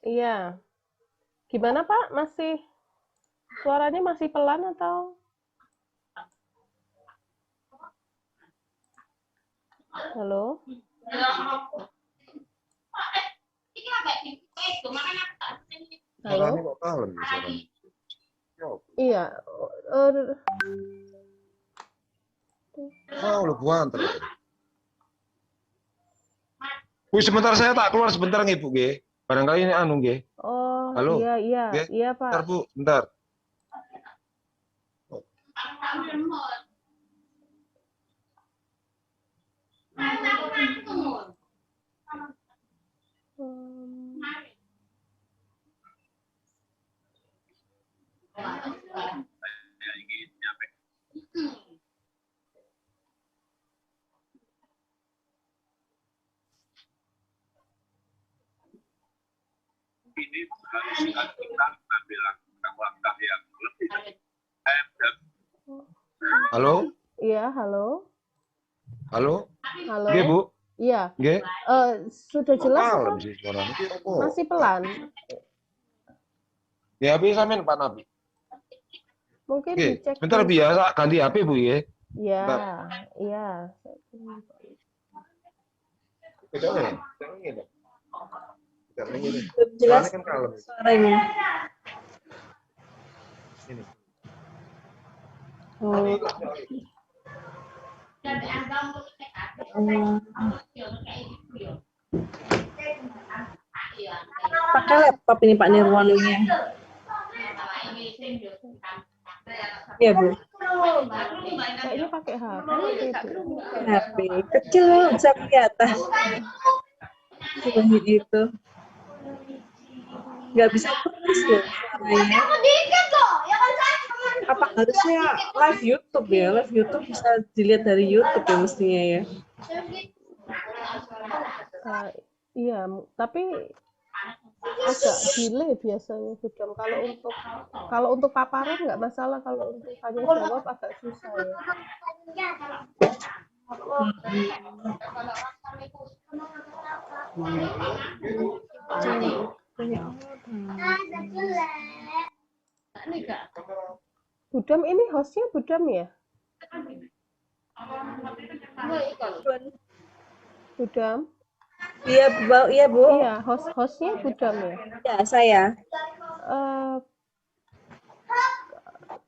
Iya. Gimana Pak? Suaranya masih pelan atau? Halo? Halo? Suaranya kok kalem ya suaranya? Iya. Mau lu gua antar. Bu, sebentar saya tak keluar sebentar nih, Bu, nggih. Barangkali ini anu nggih. Oh, Halo. iya, iya. Nggih. Iya, Pak. Bentar, Bu, bentar. Ini haruskan kita ambil langkah yang lebih dan Halo? Iya, halo. Halo? Halo. Nggih, Bu. Iya. Nggih. Sudah Kok jelas kalem apa? sih suaranya? Ki apa? Masih pelan. Ya, HP sampean Pak Nabi. Mungkin Nggih. dicek Sebentar dulu. biasa ganti HP, Bu, ya. Iya, Bentar. iya. Bedanya ya? Bedanya ini. Bedanya ini. Jelas Suaranya kan kalem. suaranya. Ini. Oh. Pakai laptop ini Pak Nirwanonya. Iya Bu. Kayaknya pakai HP. HP kecil bisa kelihatan. Seperti itu. Nggak bisa fokus loh suaranya. Apa harusnya live YouTube ya? Live YouTube bisa dilihat dari YouTube ya mestinya ya. Iya, tapi agak delay biasanya Budam. Kalau untuk paparan nggak masalah, kalau untuk tanya jawab agak susah ya. Budam ini hostnya Budam ya? Budam? Iya Bu. Iya Bu. Iya, hostnya Budam ya? Ya saya.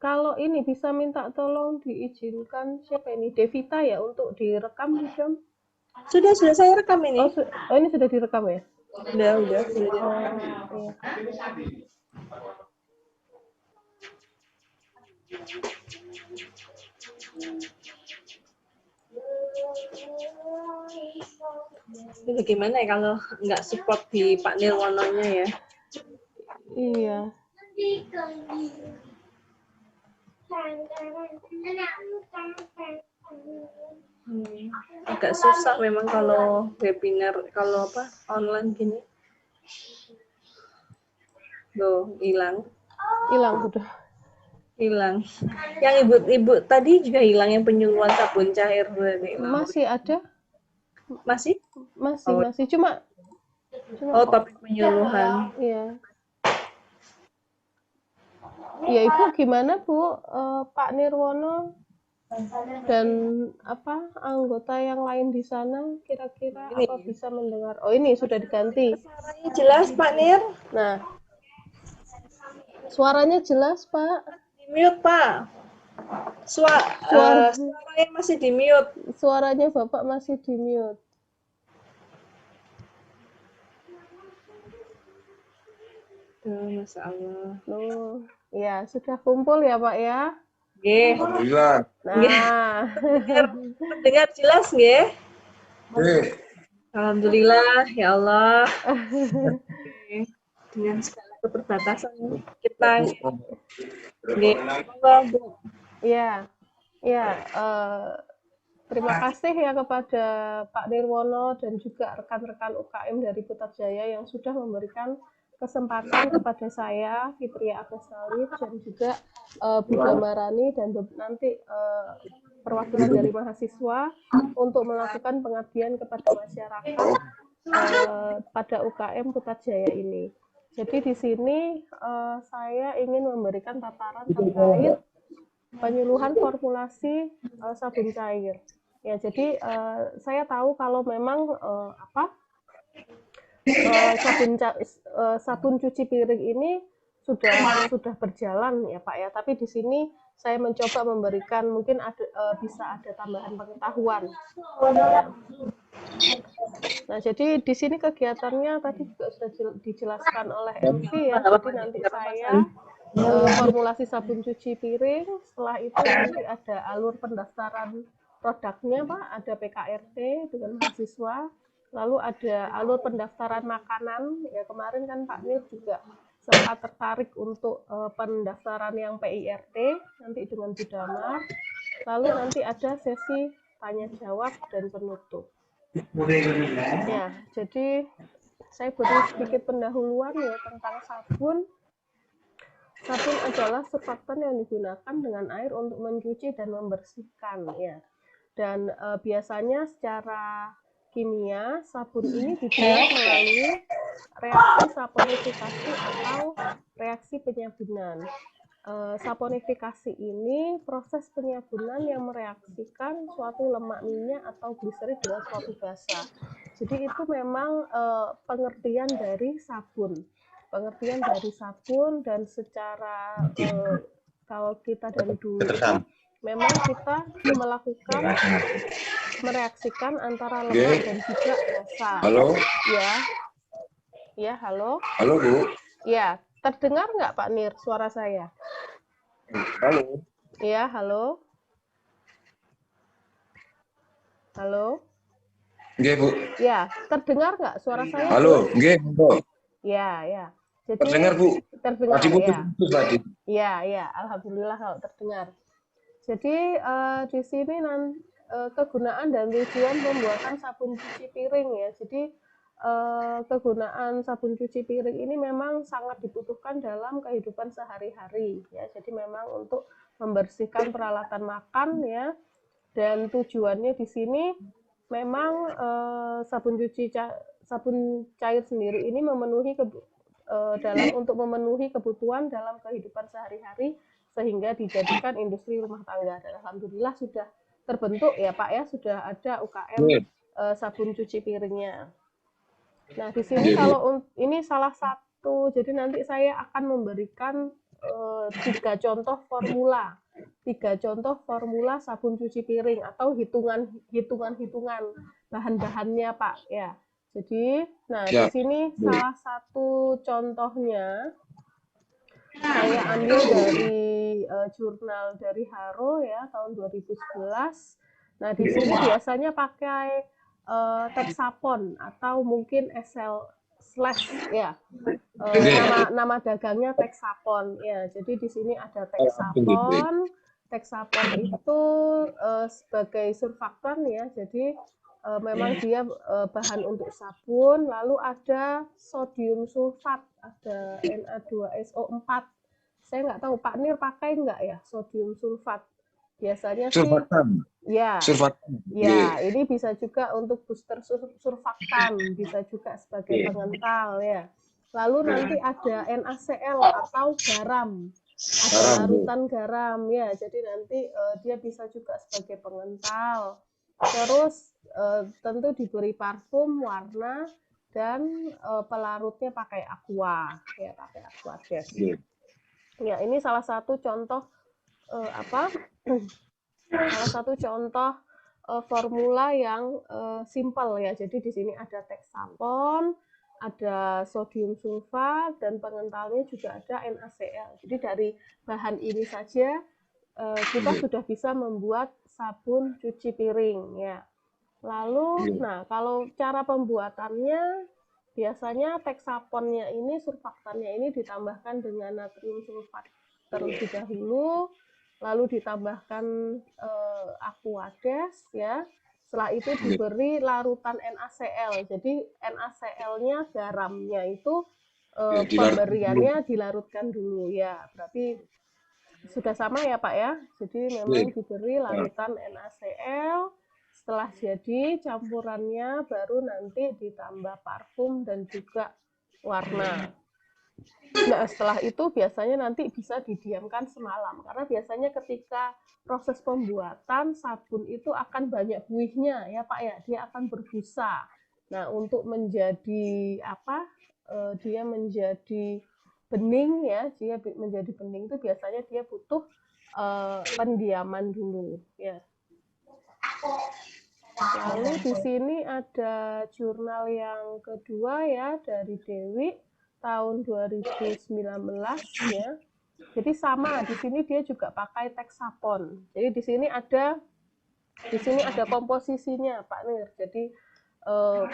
Kalau ini bisa minta tolong diizinkan siapa ini? Devita ya untuk direkam Budam? Sudah saya rekam ini. Oh ini sudah direkam ya? Udah. Iya. Ini gimana ya kalau nggak support di Pak Nirwononya ya? Iya. Agak susah memang kalau webinar, kalau online gini. Loh, hilang Udah. Hilang. Yang ibu tadi juga hilang, yang penyuluhan sabun cair berarti. Masih ada? Masih? Masih. Cuma topik penyuluhan. Iya. Ya Ibu gimana Bu? Pak Nirwono dan anggota yang lain di sana kira-kira apa bisa mendengar? Oh ini sudah diganti. Suaranya jelas Pak Nir. Nah, suaranya jelas Pak. Di mute Pak. Suaranya masih di mute. Suaranya Bapak masih di mute. Masya Allah. Loh, ya sudah kumpul ya Pak ya. Nggih. Alhamdulillah. Nah. Dengar jelas nggih? Nggih. Alhamdulillah ya Allah. Dengan segala keterbatasan kita. Nggih. Bu. Iya. Terima kasih ya kepada Pak Nirwono dan juga rekan-rekan UKM dari Putrajaya yang sudah memberikan kesempatan kepada saya, Fitria Agus Salib, dan juga Bu Damarani, dan nanti perwakilan dari mahasiswa untuk melakukan pengabdian kepada masyarakat pada UKM Putrajaya ini. Jadi di sini saya ingin memberikan paparan terkait penyuluhan formulasi sabun cair. Ya, jadi saya tahu kalau memang sabun cuci piring ini sudah berjalan ya Pak ya. Tapi di sini saya mencoba memberikan mungkin bisa ada tambahan pengetahuan. Nah, jadi di sini kegiatannya tadi juga sudah dijelaskan oleh MC ya. Jadi nanti saya formulasi sabun cuci piring, setelah itu nanti ada alur pendaftaran produknya Pak, ada PKRT dengan mahasiswa, lalu ada alur pendaftaran makanan, ya kemarin kan Pak Nir juga sempat tertarik untuk pendaftaran yang PIRT, nanti dengan Budamar, lalu nanti ada sesi tanya jawab dan penutup. Ya, jadi saya beri sedikit pendahuluan ya tentang sabun. Sabun adalah surfaktan yang digunakan dengan air untuk mencuci dan membersihkan ya. Dan biasanya secara kimia sabun ini dibuat melalui reaksi saponifikasi atau reaksi penyabunan. Saponifikasi ini proses penyabunan yang mereaksikan suatu lemak minyak atau gliserid dengan suatu basa. Jadi itu memang pengertian dari sabun. Dan secara kalau kita dari dulu itu memang kita melakukan mereaksikan antara lemak dan juga basa. Halo. Ya, halo. Halo Bu. Ya, terdengar nggak Pak Nir suara saya? Halo. Ya, halo. Halo. Nggih Bu. Ya, terdengar nggak suara saya? Halo, nggih Bu. Ya. Jadi, terdengar Bu. Terdengar putus ya. tadi. Ya, alhamdulillah kalau terdengar. Jadi di sini kegunaan dan tujuan pembuatan sabun cuci piring ya. Jadi kegunaan sabun cuci piring ini memang sangat dibutuhkan dalam kehidupan sehari-hari ya. Jadi memang untuk membersihkan peralatan makan ya. Dan tujuannya di sini memang sabun cair sendiri ini untuk memenuhi kebutuhan dalam kehidupan sehari-hari sehingga dijadikan industri rumah tangga. Dan alhamdulillah sudah terbentuk ya Pak ya, sudah ada UKM sabun cuci piringnya. Nah di sini kalau ini salah satu, jadi nanti saya akan memberikan 3 contoh formula sabun cuci piring atau hitungan bahan-bahannya Pak ya. Jadi, di sini salah satu contohnya saya ambil dari jurnal dari Haro ya tahun 2011. Nah, di sini biasanya pakai Texapon atau mungkin SL slash ya. Nama dagangnya Texapon ya. Jadi di sini ada Texapon. Texapon itu sebagai surfaktan ya. Jadi memang dia bahan untuk sabun, lalu ada sodium sulfat, ada Na2SO4. Saya nggak tahu Pak Nir pakai nggak ya sodium sulfat? Biasanya surfaktan. Surfaktan. Ya, ini bisa juga untuk booster surfaktan, bisa juga sebagai pengental ya. Lalu nanti ada NaCl atau garam. Ada larutan garam ya. Jadi nanti dia bisa juga sebagai pengental. Terus tentu diberi parfum, warna, dan pelarutnya pakai aqua ya, pakai aqua gas. Ya, ini salah satu contoh salah satu contoh formula yang simpel ya. Jadi di sini ada Texapon, ada sodium sulfat, dan pengentalnya juga ada NaCl. Jadi dari bahan ini saja kita sudah bisa membuat sabun cuci piring ya. Lalu, nah kalau cara pembuatannya biasanya Texaponnya ini surfaktannya ini ditambahkan dengan natrium sulfat terlebih dahulu, lalu ditambahkan aquades ya. Setelah itu diberi larutan NaCl. Jadi NaCl-nya garamnya itu pemberiannya dilarutkan dulu ya. Berarti Sudah sama ya Pak ya. Jadi memang diberi larutan NaCl. Setelah jadi campurannya baru nanti ditambah parfum dan juga warna. Nah, setelah itu biasanya nanti bisa didiamkan semalam. Karena biasanya ketika proses pembuatan sabun itu akan banyak buihnya ya Pak ya. Dia akan berbusa. Nah, untuk menjadi apa? Dia menjadi bening ya. Dia menjadi bening itu biasanya dia butuh pendiaman dulu ya. Lalu di sini ada jurnal yang kedua ya dari Dewi tahun 2019 ya. Jadi sama di sini dia juga pakai Texapon. Jadi di sini ada komposisinya Pak Nir. Jadi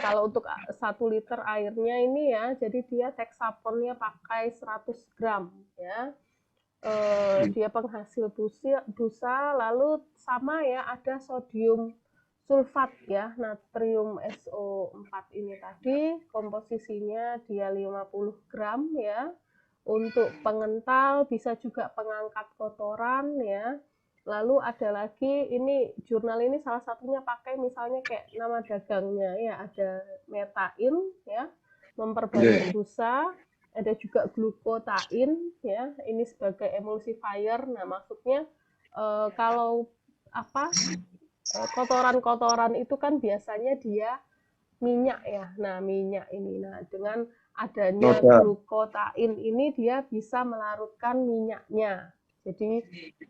kalau untuk 1 liter airnya ini ya, jadi dia Texaponnya pakai 100 gram ya. Dia penghasil busa, lalu sama ya ada sodium sulfat ya, natrium SO4 ini tadi komposisinya dia 50 gram ya. Untuk pengental bisa juga pengangkat kotoran ya. Lalu ada lagi ini jurnal ini salah satunya pakai misalnya kayak nama dagangnya ya, ada metain ya, memperbanyak busa, ada juga glukotain ya, ini sebagai emulsifier. Nah, maksudnya kalau apa kotoran-kotoran itu kan biasanya dia minyak ya. Nah, minyak ini. Nah, dengan adanya glukotain ini dia bisa melarutkan minyaknya. Jadi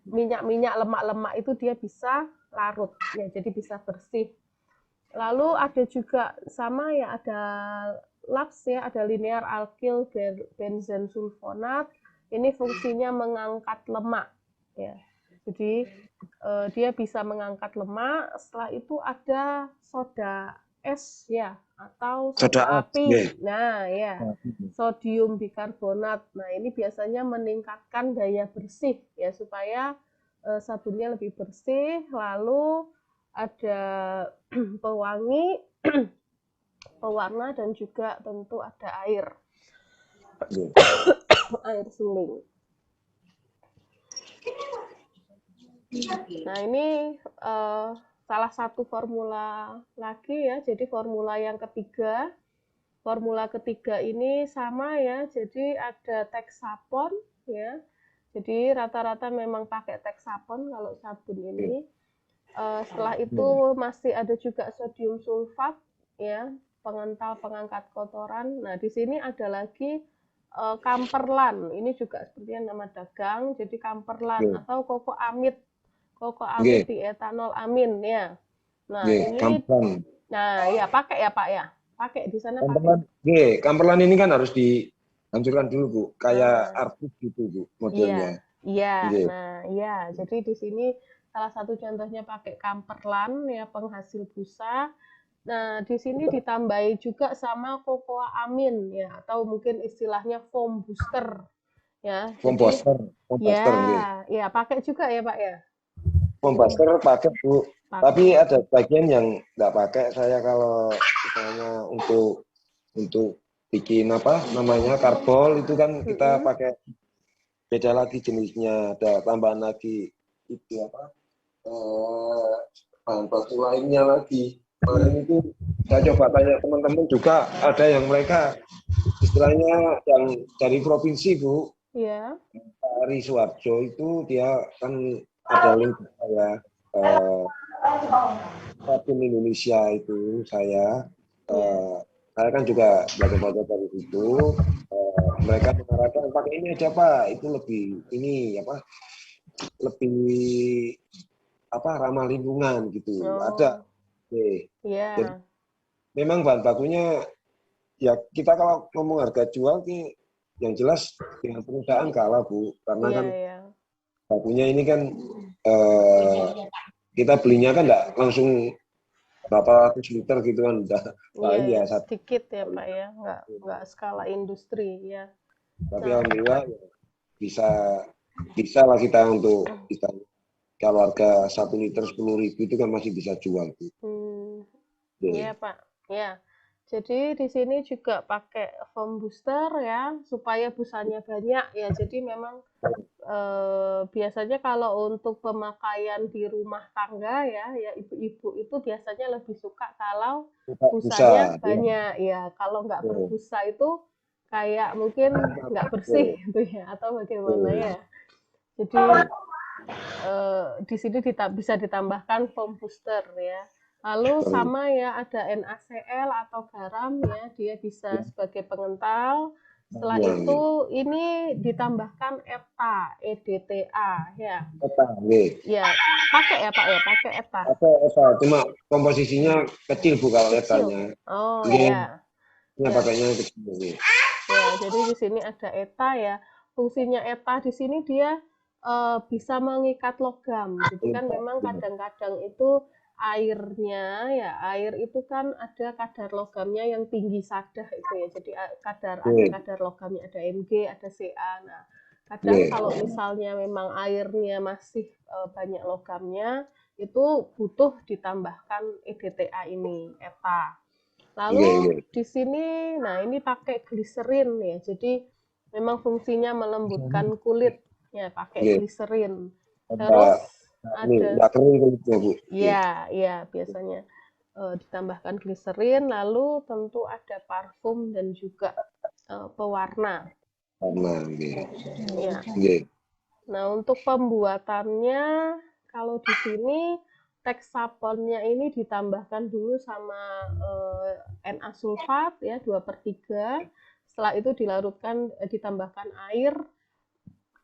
minyak-minyak lemak-lemak itu dia bisa larut ya. Jadi bisa bersih. Lalu ada juga sama ya, ada LAPS ya, ada linear alkyl benzen sulfonat. Ini fungsinya mengangkat lemak ya. Jadi dia bisa mengangkat lemak. Setelah itu ada soda es ya, atau soda api. Nah ya, sodium bikarbonat. Nah ini biasanya meningkatkan daya bersih ya, supaya sabunnya lebih bersih. Lalu ada pewangi, pewarna, dan juga tentu ada air. Air suling. Nah ini salah satu formula lagi ya, jadi formula yang ketiga. Formula ketiga ini sama ya, jadi ada Texapon ya. Jadi rata-rata memang pakai Texapon kalau sabun ini. Setelah itu masih ada juga sodium sulfat ya, pengental pengangkat kotoran. Nah di sini ada lagi Kamperlan, ini juga sepertinya nama dagang, jadi Kamperlan atau koko amit di etanol amin ya. Nah ini, nah ya pakai ya Pak ya, pakai di sana Kamperlan. Kamperlan ini kan harus dihancurkan dulu Bu, kayak artis gitu Bu modelnya. Iya. Nah ya, jadi di sini salah satu contohnya pakai Kamperlan ya, penghasil busa. Nah, di sini ditambahi juga sama kokoa amin ya, atau mungkin istilahnya foam booster ya. Foam booster. Ya, pakai juga ya Pak ya. Foam booster pakai Bu, tapi ada bagian yang nggak pakai saya kalau misalnya untuk bikin apa namanya karbol itu kan kita pakai beda lagi jenisnya, ada tambahan lagi itu apa bahan baku lainnya lagi. Kemarin itu saya coba tanya teman-teman juga, ada yang mereka istilahnya yang dari provinsi Bu, Ari Suwarjo itu dia kan ada link saya sabun Indonesia itu saya kan juga belajar dari situ. Mereka mengarahkan pakai ini aja Pak, itu lebih ini apa, lebih apa ramah lingkungan gitu. Ada. Jadi, memang bahan bakunya ya, kita kalau ngomong harga jual yang jelas dengan perusahaan kalah Bu, karena kan bakunya ini kan kita belinya kan enggak langsung berapa ratus liter gitu kan, udah ya sedikit ya Pak ya, nggak skala industri ya. Tapi alhamdulillah bisa lah kita untuk kita, kalau harga 1 liter 10.000 itu kan masih bisa jual. Iya Pak, ya. Jadi di sini juga pakai foam booster ya, supaya busanya banyak ya. Jadi memang biasanya kalau untuk pemakaian di rumah tangga ya, ya ibu-ibu itu biasanya lebih suka kalau Busa, busanya ya. banyak ya. Kalau nggak Betul. berbusa itu kayak mungkin nggak bersih gitu ya, atau bagaimana Betul. ya. Jadi di sini bisa ditambahkan foam booster ya. Lalu Betul. sama ya, ada NaCl atau garam ya, dia bisa sebagai pengental. Setelah Ya, itu ini ditambahkan EDTA ya. Eta, nggih. Ya, pakai ya Pak ya, pakai ETA. Eta, cuma komposisinya kecil Bu kalau Kecil. etanya. Oh Nggih, ya. ya, Ya. pakainya kecil nggih. Ya, jadi di sini ada ETA ya. Fungsinya ETA di sini dia bisa mengikat logam. Jadi kan memang kadang-kadang itu airnya ya, air itu kan ada kadar logamnya yang tinggi sadah itu ya. Jadi ada kadar logamnya, ada Mg, ada Ca. Nah, kadang kalau misalnya memang airnya masih banyak logamnya, itu butuh ditambahkan EDTA ini, ETA. Lalu di sini, nah ini pakai gliserin ya. Jadi memang fungsinya melembutkan kulit ya, pakai gliserin. Terus ada, nggak kering kulitnya Bu. ya, ya biasanya ditambahkan gliserin. Lalu tentu ada parfum dan juga pewarna. Karena nggih. Ya. Nggih. Nah untuk pembuatannya, kalau di sini teks saponnya ini ditambahkan dulu sama Na sulfat ya 2/3. Setelah itu dilarutkan, ditambahkan air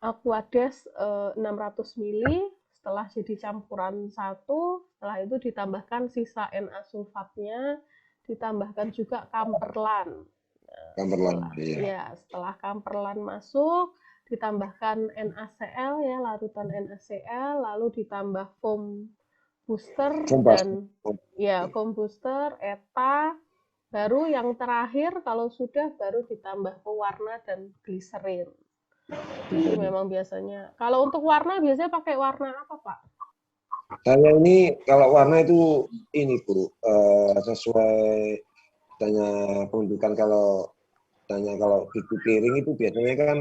Aquades 600 ml. Setelah jadi campuran satu, setelah itu ditambahkan sisa Na sulfatnya, ditambahkan juga kamperlan. Kamperlan, Setelah kamperlan masuk, ditambahkan NaCl ya, larutan NaCl, lalu ditambah foam booster dan ya foam booster, ETA, baru yang terakhir kalau sudah baru ditambah pewarna dan gliserin. Jadi memang biasanya kalau untuk warna biasanya pakai warna apa Pak? Saya ini kalau warna itu ini Bu, sesuai tanya penunjukan kalau pipi piring itu biasanya kan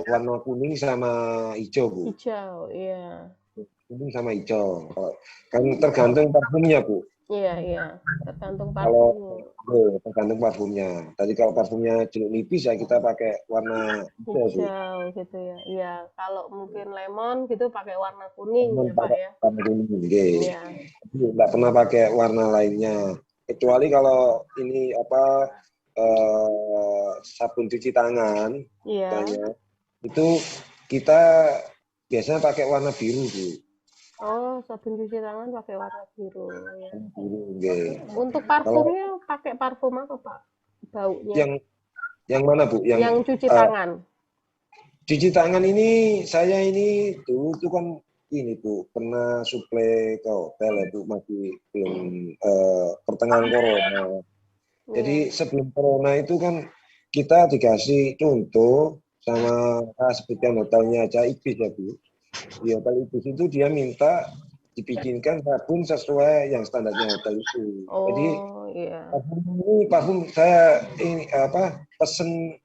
warna kuning sama hijau Bu. Hijau, iya. Kuning sama hijau. Kan tergantung parfumnya Bu. Iya, tergantung parfumnya. Tergantung parfumnya. Tadi kalau parfumnya jeruk nipis ya kita pakai warna hijau gitu ya. Iya, kalau mungkin lemon gitu pakai warna kuning ya Pak ya. Warna kuning, Iya. Nggak pernah pakai warna lainnya. Kecuali kalau ini sabun cuci tangan, itu kita biasanya pakai warna biru Bu. Oh, sabun cuci tangan pakai warna biru ya. Biru, Untuk parfumnya pakai parfum apa Pak? Baunya? Yang mana Bu? Yang cuci tangan. Cuci tangan ini saya ini dulu itu kan ini Bu pernah suplai ke hotel ya Bu, masih belum pertengahan corona. Jadi sebelum corona itu kan kita dikasih contoh sama sebutan hotelnya aja Ibis ya Bu. Di hotel Ibis itu dia minta dibikinkan sabun sesuai yang standarnya hotel itu. Jadi parfum saya ini pesen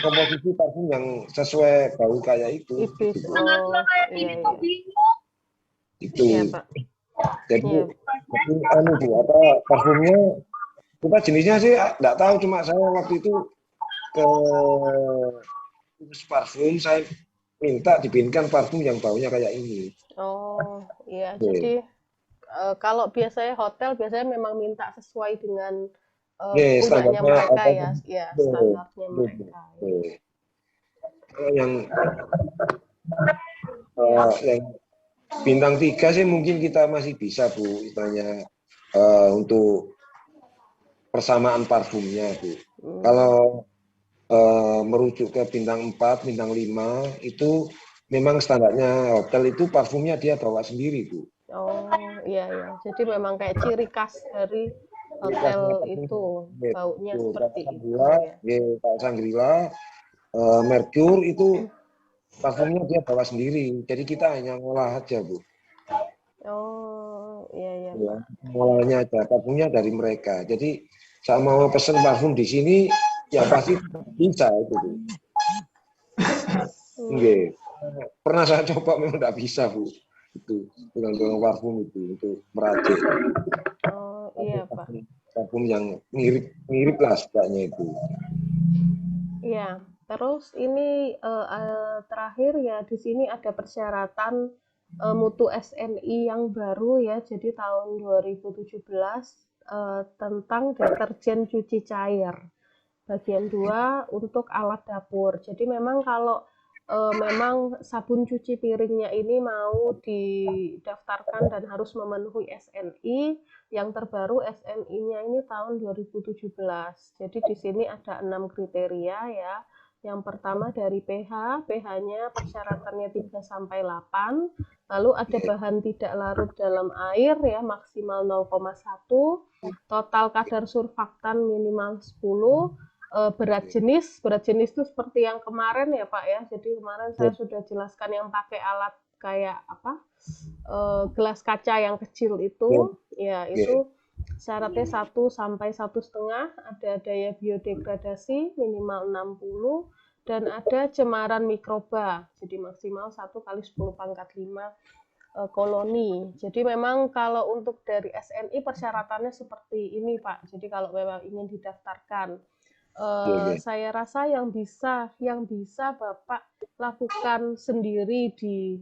komposisi parfum yang sesuai bau kayak itu. Ibis. Itu. Iya, Pak. Jadi parfumnya kita jenisnya sih enggak tahu, cuma saya waktu itu ke parfum saya minta dibikinkan parfum yang baunya kayak ini. Oh, iya. Jadi kalau biasanya hotel biasanya memang minta sesuai dengan punyanya mereka ya, standarnya mereka. Yang bintang 3 sih mungkin kita masih bisa Bu, istilahnya untuk persamaan parfumnya Bu. Kalau merujuk ke bintang 4, bintang 5 itu memang standarnya hotel itu parfumnya dia bawa sendiri Bu. Oh iya. Jadi memang kayak ciri khas dari hotel itu baunya seperti itu ya. Pak Sangrila, Mercure itu parfumnya dia bawa sendiri. Jadi kita hanya ngolah aja Bu. Oh iya. Ngolahnya aja, parfumnya dari mereka. Jadi sama mau pesen parfum di sini, ya pasti bisa itu. Bu. Nggih. Pernah saya coba memang tidak bisa, Bu. Itu tukang parfum itu untuk meracik. Oh iya Pak. Parfum yang mirip lah setidaknya itu. Iya. Terus ini terakhir ya di sini ada persyaratan mutu SNI yang baru ya. Jadi tahun 2017 tentang deterjen cuci cair. Bagian 2 untuk alat dapur. Jadi memang kalau memang sabun cuci piringnya ini mau didaftarkan dan harus memenuhi SNI, yang terbaru SNI-nya ini tahun 2017. Jadi di sini ada 6 kriteria ya. Yang pertama dari pH, pH-nya persyaratannya 3 sampai 8. Lalu ada bahan tidak larut dalam air ya, maksimal 0,1. Total kadar surfaktan minimal 10. Berat jenis itu seperti yang kemarin ya Pak ya. Jadi kemarin saya sudah jelaskan yang pakai alat kayak apa gelas kaca yang kecil itu, ya itu syaratnya 1 sampai 1,5, ada daya biodegradasi minimal 60, dan ada cemaran mikroba, jadi maksimal 1 kali 10 pangkat 5 koloni. Jadi memang kalau untuk dari SNI persyaratannya seperti ini Pak. Jadi kalau memang ingin didaftarkan, saya rasa yang bisa Bapak lakukan sendiri di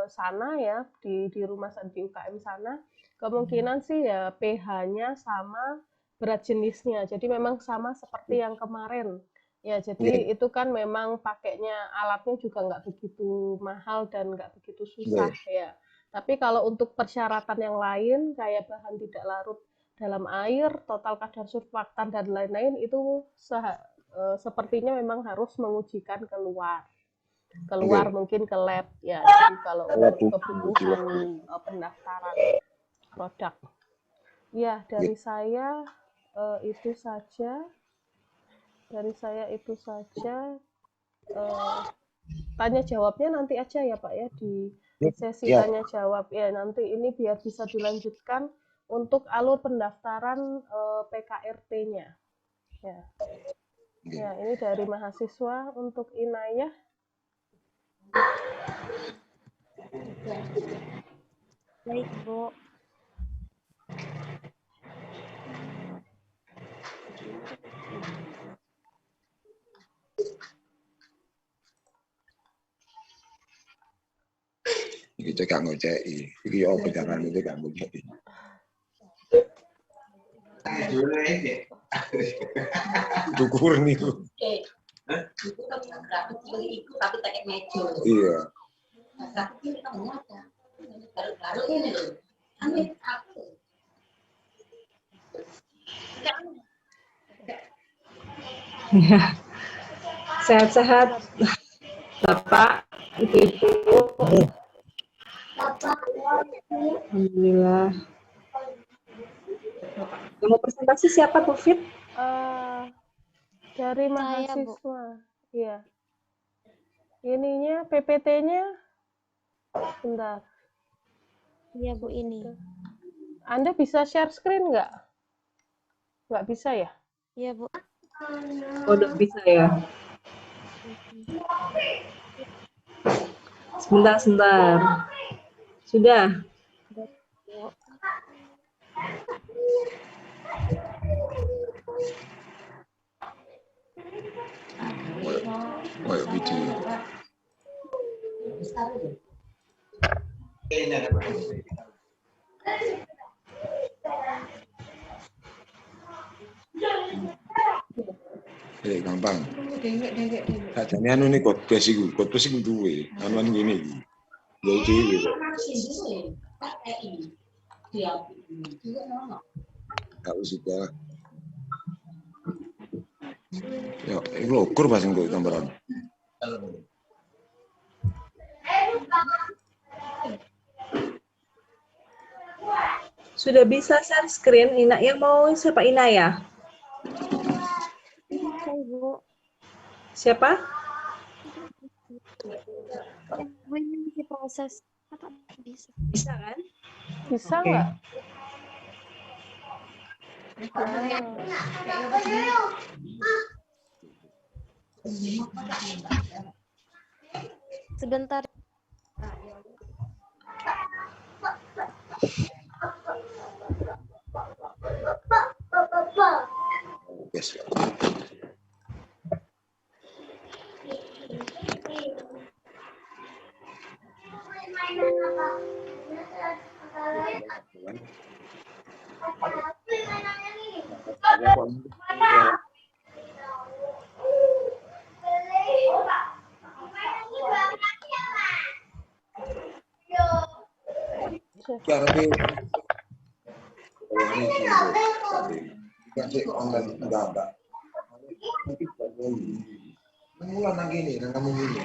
sana ya, di rumah di UKM sana, kemungkinan sih ya pH-nya sama, berat jenisnya. Jadi memang sama seperti yang kemarin. Ya, jadi itu kan memang pakainya alatnya juga nggak begitu mahal dan nggak begitu susah ya. Tapi kalau untuk persyaratan yang lain kayak bahan tidak larut dalam air, total kadar surfaktan dan lain-lain itu sepertinya memang harus mengujikan keluar mungkin ke lab ya. Jadi kalau kebutuhan pendaftaran produk ya dari saya itu saja. Tanya jawabnya nanti aja ya Pak ya di sesi tanya jawab ya, nanti ini biar bisa dilanjutkan untuk alur pendaftaran PKRT-nya ya. Ya, ini dari mahasiswa untuk Inayah. Baik, Bu. Iki cekak ngoceki. Iki yo pedangan iki gak ngoceki. Dukur niku. Itu kan grafik itu tapi pakai meja. Iya. Grafik ini kan nyata. Baru-baru ini loh. Amin aku. Sehat-sehat Bapak, Ibu. Alhamdulillah. Yang mau presentasi siapa, Bu Fit? Dari mahasiswa. Iya. Ininya PPT-nya bentar. Iya, Bu, ini. Anda bisa share screen nggak? Nggak bisa ya? Iya, Bu. Oh, udah bisa ya. Sebentar. Sudah. Kayak video. Gampang. Sajane anu nih Codebase iku duwe. Anuan ngene iki. Ya iki gitu. Gak usah. Ya, ini ukur pas nggo gambaran. Sudah bisa share screen. Ina yang mau siapa Ina ya? Bu. Siapa? Ini masih proses. Bisa. Bisa kan? Bisa nggak? Sebentar. Yes. Ya, tapi kalau ini kasih online enggak. Mengulang lagi nih, dan kamu ini.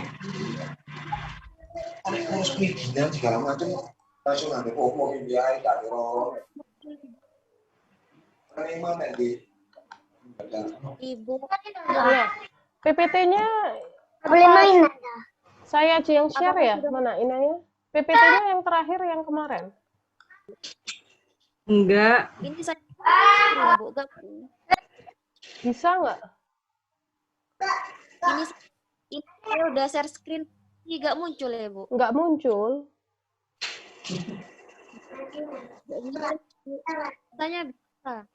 Harus perizinan segala macam. Langsung ada mau biaya tak kira. Karena mana di Ibu. Ya. PPT-nya Boleh main ada. saya aja yang share ya? Mana Inaya? PPT-nya yang terakhir yang kemarin. Enggak. Ini saya Bu. Bisa nggak? Ini saya udah share screen. Nggak muncul ya, Bu? Nggak muncul. Tanya bisa.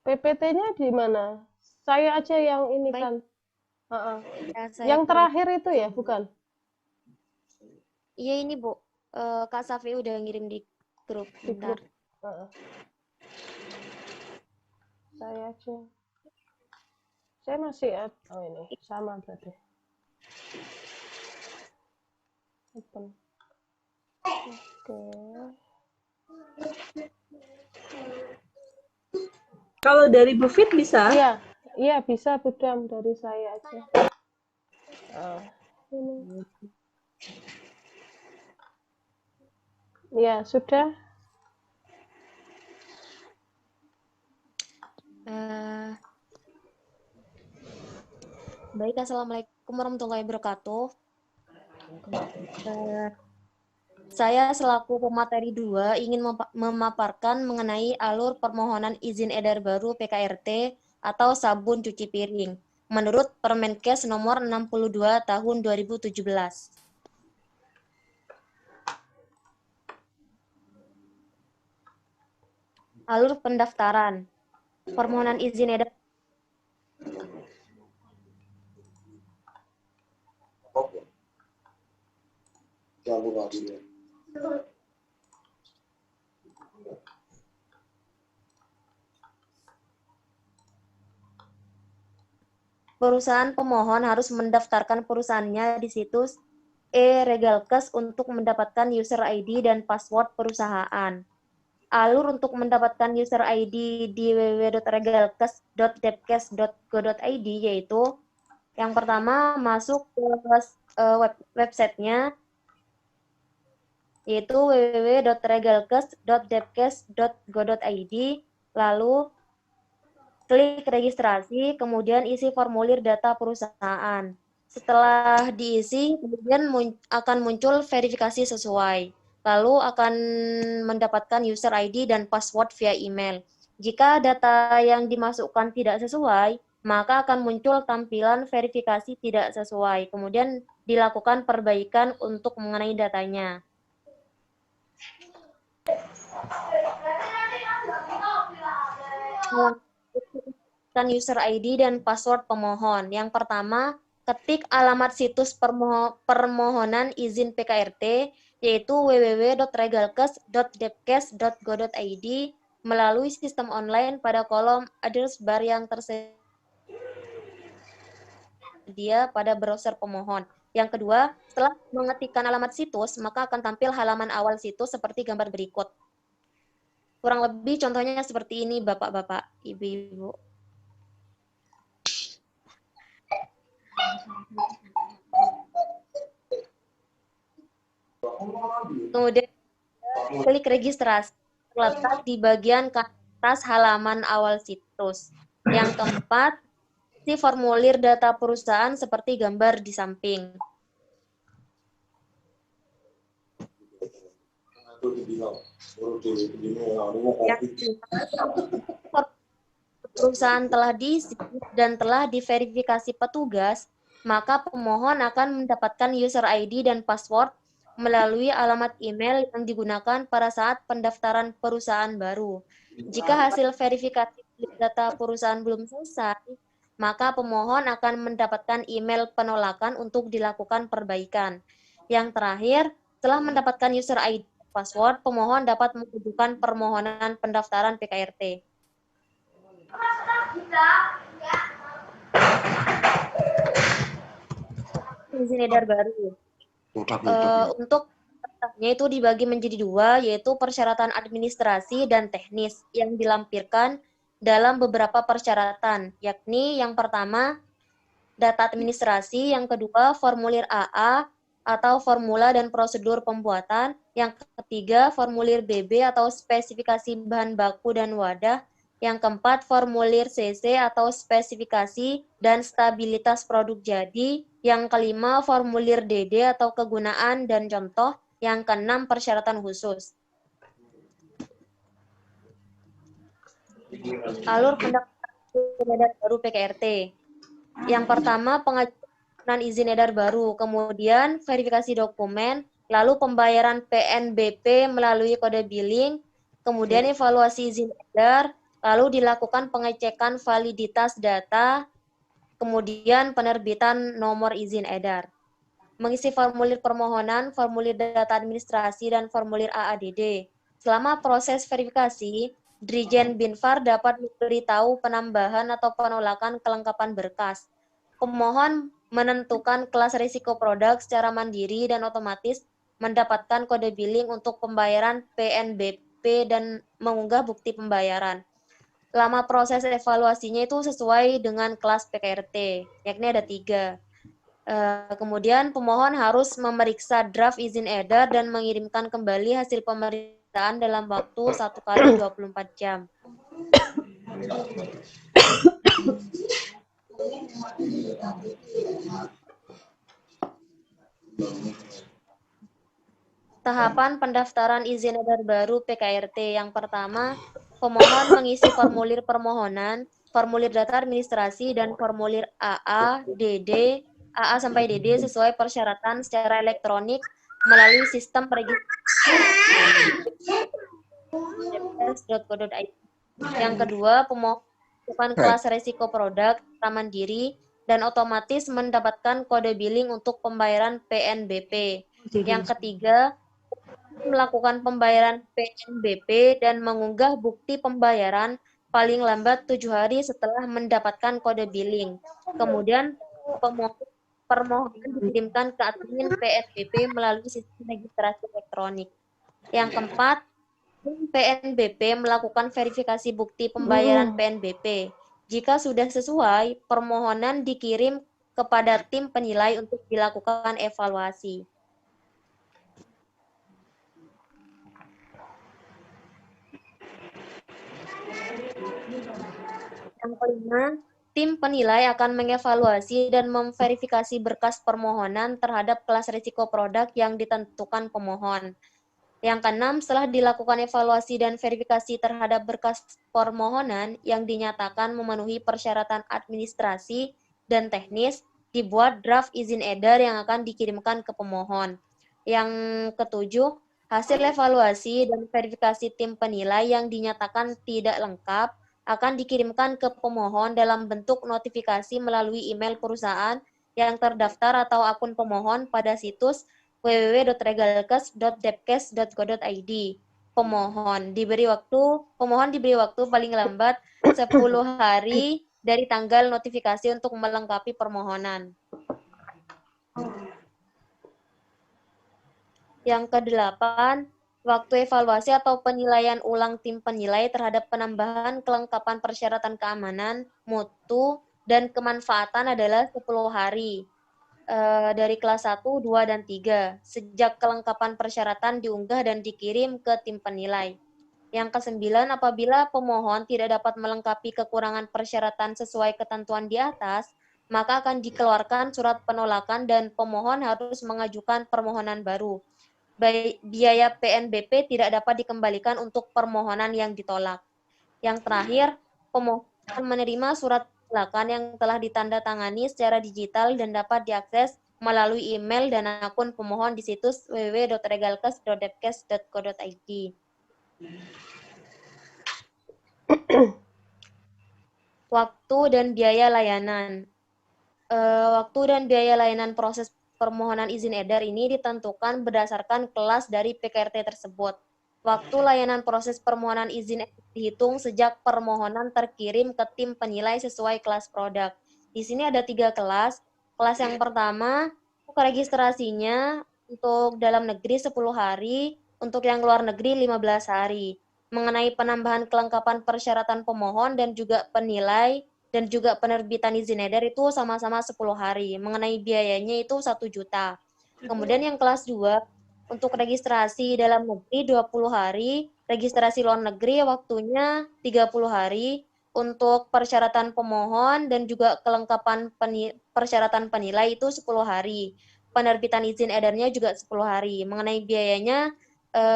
PPT-nya di mana? Saya aja yang ini Baik. kan. Ya, saya Yang terakhir itu ya, bukan? Iya ini Bu. Kak Safi udah ngirim di grup. Di Bentar. grup. Saya aja. Saya masih oh ini sama berarti. Open. Oke. Kalau dari Bu Fit bisa? Iya bisa Budam dari saya aja. Ini. Ya sudah. Baik, Assalamualaikum warahmatullahi wabarakatuh. Saya selaku pemateri 2 ingin memaparkan mengenai alur permohonan izin edar baru PKRT atau sabun cuci piring menurut Permenkes nomor 62 tahun 2017. Alur pendaftaran permohonan izin edar perusahaan pemohon harus mendaftarkan perusahaannya di situs e-Regalkes untuk mendapatkan user ID dan password perusahaan. Alur untuk mendapatkan user ID di www.regalkes.depkes.go.id yaitu yang pertama masuk ke websitenya yaitu www.regalkes.depkes.go.id, lalu klik registrasi, kemudian isi formulir data perusahaan. Setelah diisi, kemudian akan muncul verifikasi sesuai. Lalu akan mendapatkan user ID dan password via email. Jika data yang dimasukkan tidak sesuai, maka akan muncul tampilan verifikasi tidak sesuai. Kemudian dilakukan perbaikan untuk mengenai datanya. Dan user ID dan password pemohon. Yang pertama, ketik alamat situs permohonan izin PKRT, yaitu www.regalkes.depkes.go.id melalui sistem online pada kolom address bar yang tersedia pada browser pemohon. Yang kedua, setelah mengetikkan alamat situs, maka akan tampil halaman awal situs seperti gambar berikut. Kurang lebih contohnya seperti ini, Bapak-bapak, Ibu-ibu. Kemudian klik registrasi, terletak di bagian atas halaman awal situs. Yang keempat, isi formulir data perusahaan seperti gambar di samping. Perusahaan telah diisi dan telah diverifikasi petugas, maka pemohon akan mendapatkan user ID dan password melalui alamat email yang digunakan pada saat pendaftaran perusahaan baru. Jika hasil verifikasi data perusahaan belum selesai, maka pemohon akan mendapatkan email penolakan untuk dilakukan perbaikan. Yang terakhir, setelah mendapatkan user ID dan password, pemohon dapat mengajukan permohonan pendaftaran PKRT. Izin edar baru. Untuk persyaratannya itu dibagi menjadi dua, yaitu persyaratan administrasi dan teknis yang dilampirkan dalam beberapa persyaratan, yakni yang pertama data administrasi, yang kedua formulir AA atau formula dan prosedur pembuatan, yang ketiga formulir BB atau spesifikasi bahan baku dan wadah, yang keempat formulir CC atau spesifikasi dan stabilitas produk jadi, yang kelima formulir DD atau kegunaan dan contoh, yang keenam persyaratan khusus. Alur pendaftaran izin edar baru PKRT. Yang pertama pengajuan izin edar baru, kemudian verifikasi dokumen, lalu pembayaran PNBP melalui kode billing, kemudian evaluasi izin edar, lalu dilakukan pengecekan validitas data, kemudian penerbitan nomor izin edar. Mengisi formulir permohonan, formulir data administrasi, dan formulir AADD. Selama proses verifikasi, Dirjen Binfar dapat memberitahu penambahan atau penolakan kelengkapan berkas. Pemohon menentukan kelas risiko produk secara mandiri dan otomatis mendapatkan kode billing untuk pembayaran PNBP dan mengunggah bukti pembayaran. Lama proses evaluasinya itu sesuai dengan kelas PKRT, yakni ada 3. Kemudian pemohon harus memeriksa draft izin edar dan mengirimkan kembali hasil pemeriksaan dalam waktu 1 kali 24 jam. Tahapan pendaftaran izin edar baru PKRT. Yang pertama, pemohon mengisi formulir permohonan, formulir data administrasi, dan formulir AA, DD, AA sampai DD sesuai persyaratan secara elektronik melalui sistem registrasi. Yang kedua, pemohon melakukan kelas risiko produk secara mandiri dan otomatis mendapatkan kode billing untuk pembayaran PNBP. Yang ketiga, melakukan pembayaran PNBP dan mengunggah bukti pembayaran paling lambat 7 hari setelah mendapatkan kode billing. Kemudian permohonan dikirimkan ke admin PNBP melalui sistem registrasi elektronik. Yang keempat, PNBP melakukan verifikasi bukti pembayaran PNBP. Jika sudah sesuai, permohonan dikirim kepada tim penilai untuk dilakukan evaluasi. Yang kelima, tim penilai akan mengevaluasi dan memverifikasi berkas permohonan terhadap kelas risiko produk yang ditentukan pemohon. Yang keenam, setelah dilakukan evaluasi dan verifikasi terhadap berkas permohonan yang dinyatakan memenuhi persyaratan administrasi dan teknis, dibuat draft izin edar yang akan dikirimkan ke pemohon. Yang ketujuh, hasil evaluasi dan verifikasi tim penilai yang dinyatakan tidak lengkap akan dikirimkan ke pemohon dalam bentuk notifikasi melalui email perusahaan yang terdaftar atau akun pemohon pada situs www.regalkes.depkes.go.id. Pemohon diberi waktu paling lambat 10 hari dari tanggal notifikasi untuk melengkapi permohonan. Yang kedelapan, waktu evaluasi atau penilaian ulang tim penilai terhadap penambahan kelengkapan persyaratan keamanan, mutu, dan kemanfaatan adalah 10 hari. Dari kelas 1, 2, dan 3, sejak kelengkapan persyaratan diunggah dan dikirim ke tim penilai. Yang kesembilan, apabila pemohon tidak dapat melengkapi kekurangan persyaratan sesuai ketentuan di atas, maka akan dikeluarkan surat penolakan dan pemohon harus mengajukan permohonan baru. biaya PNBP tidak dapat dikembalikan untuk permohonan yang ditolak. Yang terakhir, pemohon menerima surat silakan yang telah ditandatangani secara digital dan dapat diakses melalui email dan akun pemohon di situs www.regalkes.depkes.go.id. Waktu dan biaya layanan. Waktu dan biaya layanan proses permohonan izin edar ini ditentukan berdasarkan kelas dari PKRT tersebut. Waktu layanan proses permohonan izin edar dihitung sejak permohonan terkirim ke tim penilai sesuai kelas produk. Di sini ada 3 kelas. Kelas yang pertama, registrasinya untuk dalam negeri 10 hari, untuk yang luar negeri 15 hari. Mengenai penambahan kelengkapan persyaratan pemohon dan juga penilai dan juga penerbitan izin edar itu sama-sama 10 hari. Mengenai biayanya itu 1 juta. Kemudian yang kelas 2, untuk registrasi dalam negeri 20 hari, registrasi luar negeri waktunya 30 hari, untuk persyaratan pemohon dan juga kelengkapan persyaratan penilai itu 10 hari. Penerbitan izin edarnya juga 10 hari. Mengenai biayanya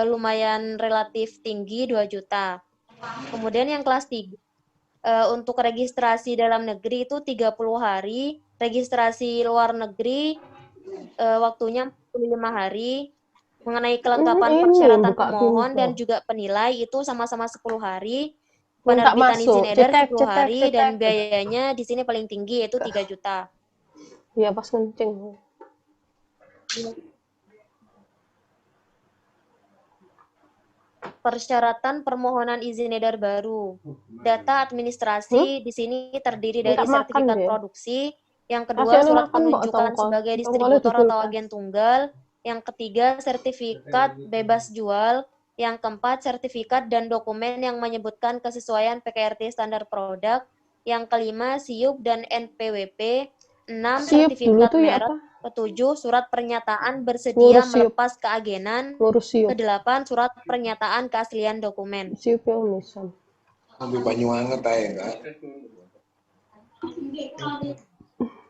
lumayan relatif tinggi 2 juta. Kemudian yang kelas 3, untuk registrasi dalam negeri itu 30 hari, registrasi luar negeri waktunya 45 hari. Mengenai kelengkapan persyaratan pemohon dan juga penilai itu sama-sama 10 hari. Penerbitan izin edar 10 hari dan biayanya di sini paling tinggi yaitu 3 juta. Iya, pas kencing. Persyaratan permohonan izin edar baru. Data administrasi di sini terdiri dari sertifikat produksi, yang kedua surat penunjukan sebagai distributor atau agen tunggal, yang ketiga sertifikat bebas jual, yang keempat sertifikat dan dokumen yang menyebutkan kesesuaian PKRT standar produk, yang kelima SIUP dan NPWP, 6 sertifikat merek, ketujuh surat pernyataan bersedia melepas keagenan, ke-8 surat pernyataan keaslian dokumen. Ambil banyu anget aja, enggak?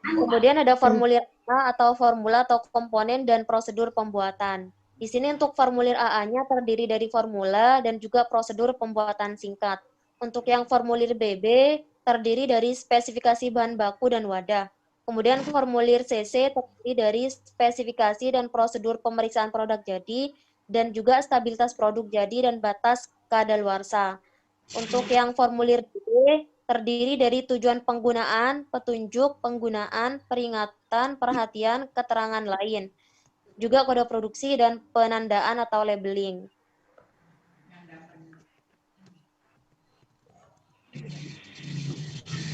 Kemudian ada formulir A atau formula atau komponen dan prosedur pembuatan. Di sini untuk formulir AA-nya terdiri dari formula dan juga prosedur pembuatan singkat. Untuk yang formulir BB terdiri dari spesifikasi bahan baku dan wadah. Kemudian formulir CC terdiri dari spesifikasi dan prosedur pemeriksaan produk jadi dan juga stabilitas produk jadi dan batas kadaluarsa. Untuk yang formulir B terdiri dari tujuan penggunaan, petunjuk penggunaan, peringatan, perhatian, keterangan lain. Juga kode produksi dan penandaan atau labeling.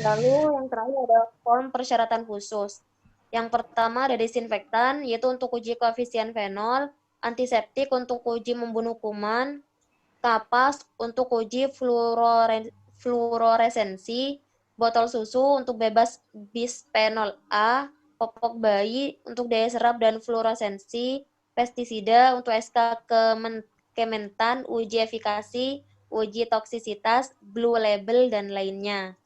Lalu yang terakhir ada form persyaratan khusus. Yang pertama ada desinfektan, yaitu untuk uji koefisien fenol, antiseptik untuk uji membunuh kuman, kapas untuk uji fluoresensi, botol susu untuk bebas bisphenol A, popok bayi untuk daya serap dan fluoresensi, pestisida untuk SK Kementan, uji efikasi, uji toksisitas, blue label, dan lainnya.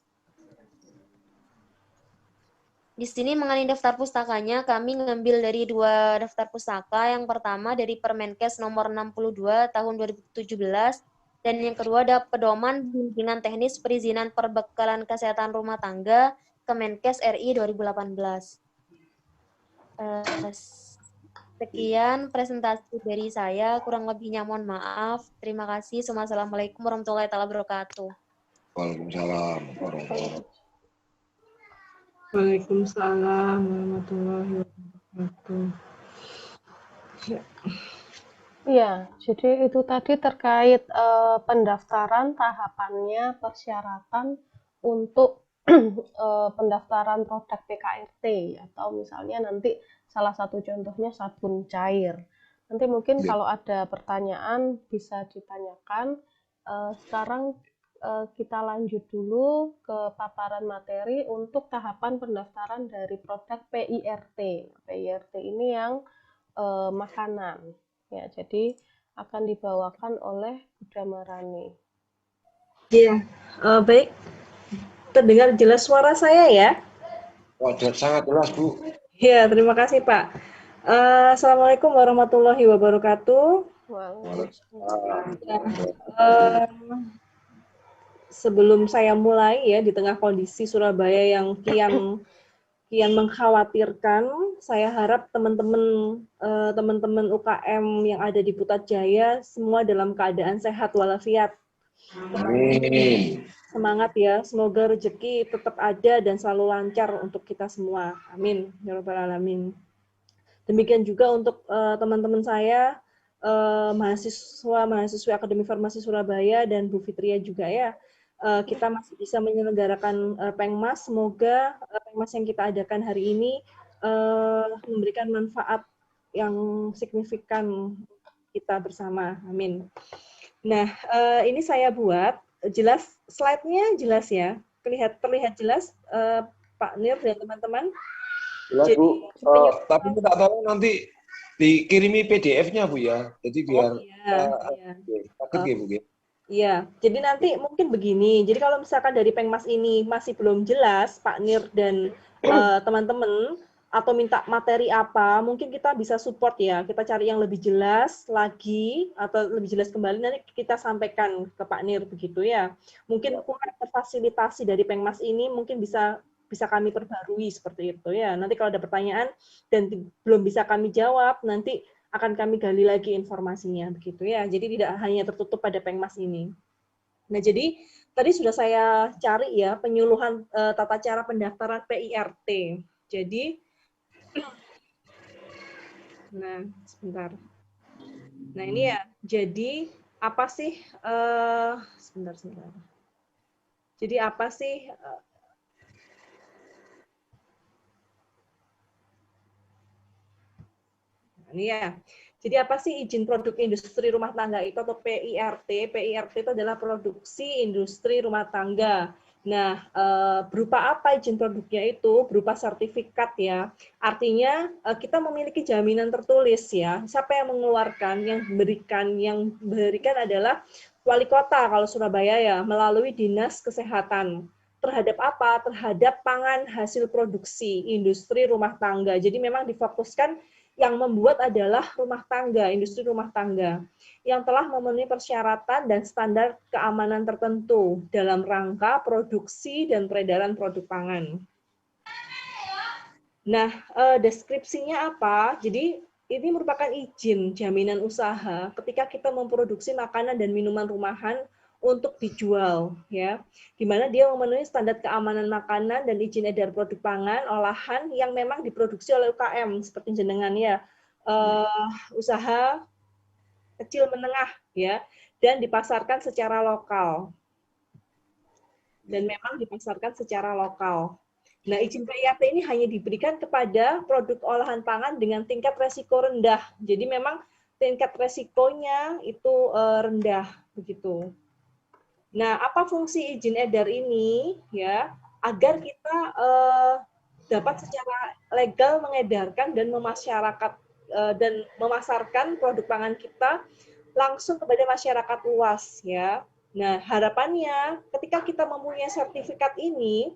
Di sini mengenai daftar pustakanya, kami mengambil dari 2 daftar pustaka. Yang pertama dari Permenkes nomor 62 tahun 2017, dan yang kedua ada Pedoman Bimbingan Teknis Perizinan Perbekalan Kesehatan Rumah Tangga Kemenkes RI 2018. Sekian presentasi dari saya, kurang lebihnya mohon maaf. Terima kasih. Wassalamualaikum warahmatullahi wabarakatuh. Waalaikumsalam warahmatullahi wabarakatuh. Waalaikumsalam warahmatullahi wabarakatuh. Iya, jadi itu tadi terkait pendaftaran, tahapannya, persyaratan untuk pendaftaran produk PKRT, atau misalnya nanti salah satu contohnya sabun cair. Nanti mungkin kalau ada pertanyaan bisa ditanyakan. Sekarang kita lanjut dulu ke paparan materi untuk tahapan pendaftaran dari produk PIRT. PIRT ini yang makanan. Ya, jadi akan dibawakan oleh Budha Marani. Iya, baik. Terdengar jelas suara saya ya? Wah, sangat jelas, Bu. Ya, terima kasih Pak. Assalamualaikum warahmatullahi wabarakatuh. Waalaikumsalam. Sebelum saya mulai ya, di tengah kondisi Surabaya yang kian mengkhawatirkan, saya harap teman-teman UKM yang ada di Putrajaya semua dalam keadaan sehat walafiat. Amin. Semangat ya, semoga rezeki tetap ada dan selalu lancar untuk kita semua. Amin ya rabbal alamin. Demikian juga untuk teman-teman saya, mahasiswi Akademi Farmasi Surabaya dan Bu Fitria juga ya. Kita masih bisa menyelenggarakan Pengmas. Semoga Pengmas yang kita adakan hari ini memberikan manfaat yang signifikan kita bersama. Amin. Nah, ini saya buat jelas, slide-nya jelas ya. Terlihat jelas Pak Nir dan teman-teman. Jelas, Bu. Tapi minta tolong nanti dikirimi PDF-nya, Bu ya. Jadi biar paket ya, Bu ya. Iya, jadi nanti mungkin begini. Jadi kalau misalkan dari Pengmas ini masih belum jelas, Pak Nir dan teman-teman, atau minta materi apa, mungkin kita bisa support ya. Kita cari yang lebih jelas lagi, atau lebih jelas kembali, nanti kita sampaikan ke Pak Nir begitu ya. Mungkin kurang terfasilitasi dari Pengmas ini, mungkin bisa kami perbarui seperti itu ya. Nanti kalau ada pertanyaan dan belum bisa kami jawab, nanti akan kami gali lagi informasinya begitu ya. Jadi tidak hanya tertutup pada Pengmas ini. Nah, jadi tadi sudah saya cari ya penyuluhan tata cara pendaftaran PIRT. Jadi nah, sebentar. Nah, ini ya. Jadi apa sih sebentar. Jadi apa sih ini ya. Jadi apa sih izin produk industri rumah tangga itu atau PIRT? PIRT itu adalah produksi industri rumah tangga. Nah, berupa apa izin produknya itu? Berupa sertifikat ya. Artinya kita memiliki jaminan tertulis ya. Siapa yang mengeluarkan, yang memberikan adalah wali kota kalau Surabaya ya, melalui Dinas Kesehatan. Terhadap apa? Terhadap pangan hasil produksi industri rumah tangga. Jadi memang difokuskan yang membuat adalah rumah tangga, industri rumah tangga, yang telah memenuhi persyaratan dan standar keamanan tertentu dalam rangka produksi dan peredaran produk pangan. Nah, deskripsinya apa? Jadi, ini merupakan izin jaminan usaha ketika kita memproduksi makanan dan minuman rumahan untuk dijual, ya, di mana dia memenuhi standar keamanan makanan dan izin edar produk pangan olahan yang memang diproduksi oleh UKM seperti jenengan ya, usaha kecil menengah ya, dan dipasarkan secara lokal. Dan memang dipasarkan secara lokal. Nah, izin PIRT ini hanya diberikan kepada produk olahan pangan dengan tingkat resiko rendah. Jadi memang tingkat resikonya itu rendah begitu. Nah, apa fungsi izin edar ini ya? Agar kita dapat secara legal mengedarkan dan memasarkan produk pangan kita langsung kepada masyarakat luas ya. Nah, harapannya ketika kita mempunyai sertifikat ini,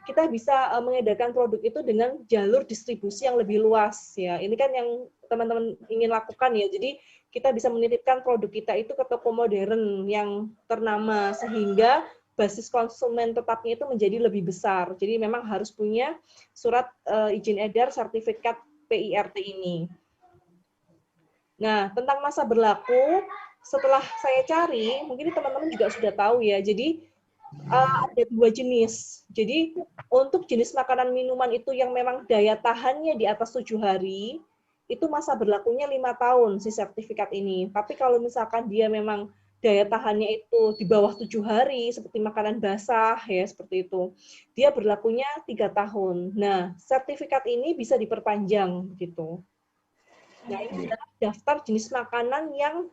kita bisa mengedarkan produk itu dengan jalur distribusi yang lebih luas ya. Ini kan yang teman-teman ingin lakukan ya. Jadi kita bisa menitipkan produk kita itu ke toko modern yang ternama sehingga basis konsumen tetapnya itu menjadi lebih besar. Jadi memang harus punya surat izin edar sertifikat PIRT ini. Nah, tentang masa berlaku, setelah saya cari, mungkin teman-teman juga sudah tahu ya. Jadi ada dua jenis. Jadi untuk jenis makanan minuman itu yang memang daya tahannya di atas 7 hari, itu masa berlakunya 5 tahun si sertifikat ini. Tapi kalau misalkan dia memang daya tahannya itu di bawah 7 hari, seperti makanan basah ya seperti itu, dia berlakunya 3 tahun. Nah, sertifikat ini bisa diperpanjang gitu. Nah, ini adalah daftar jenis makanan yang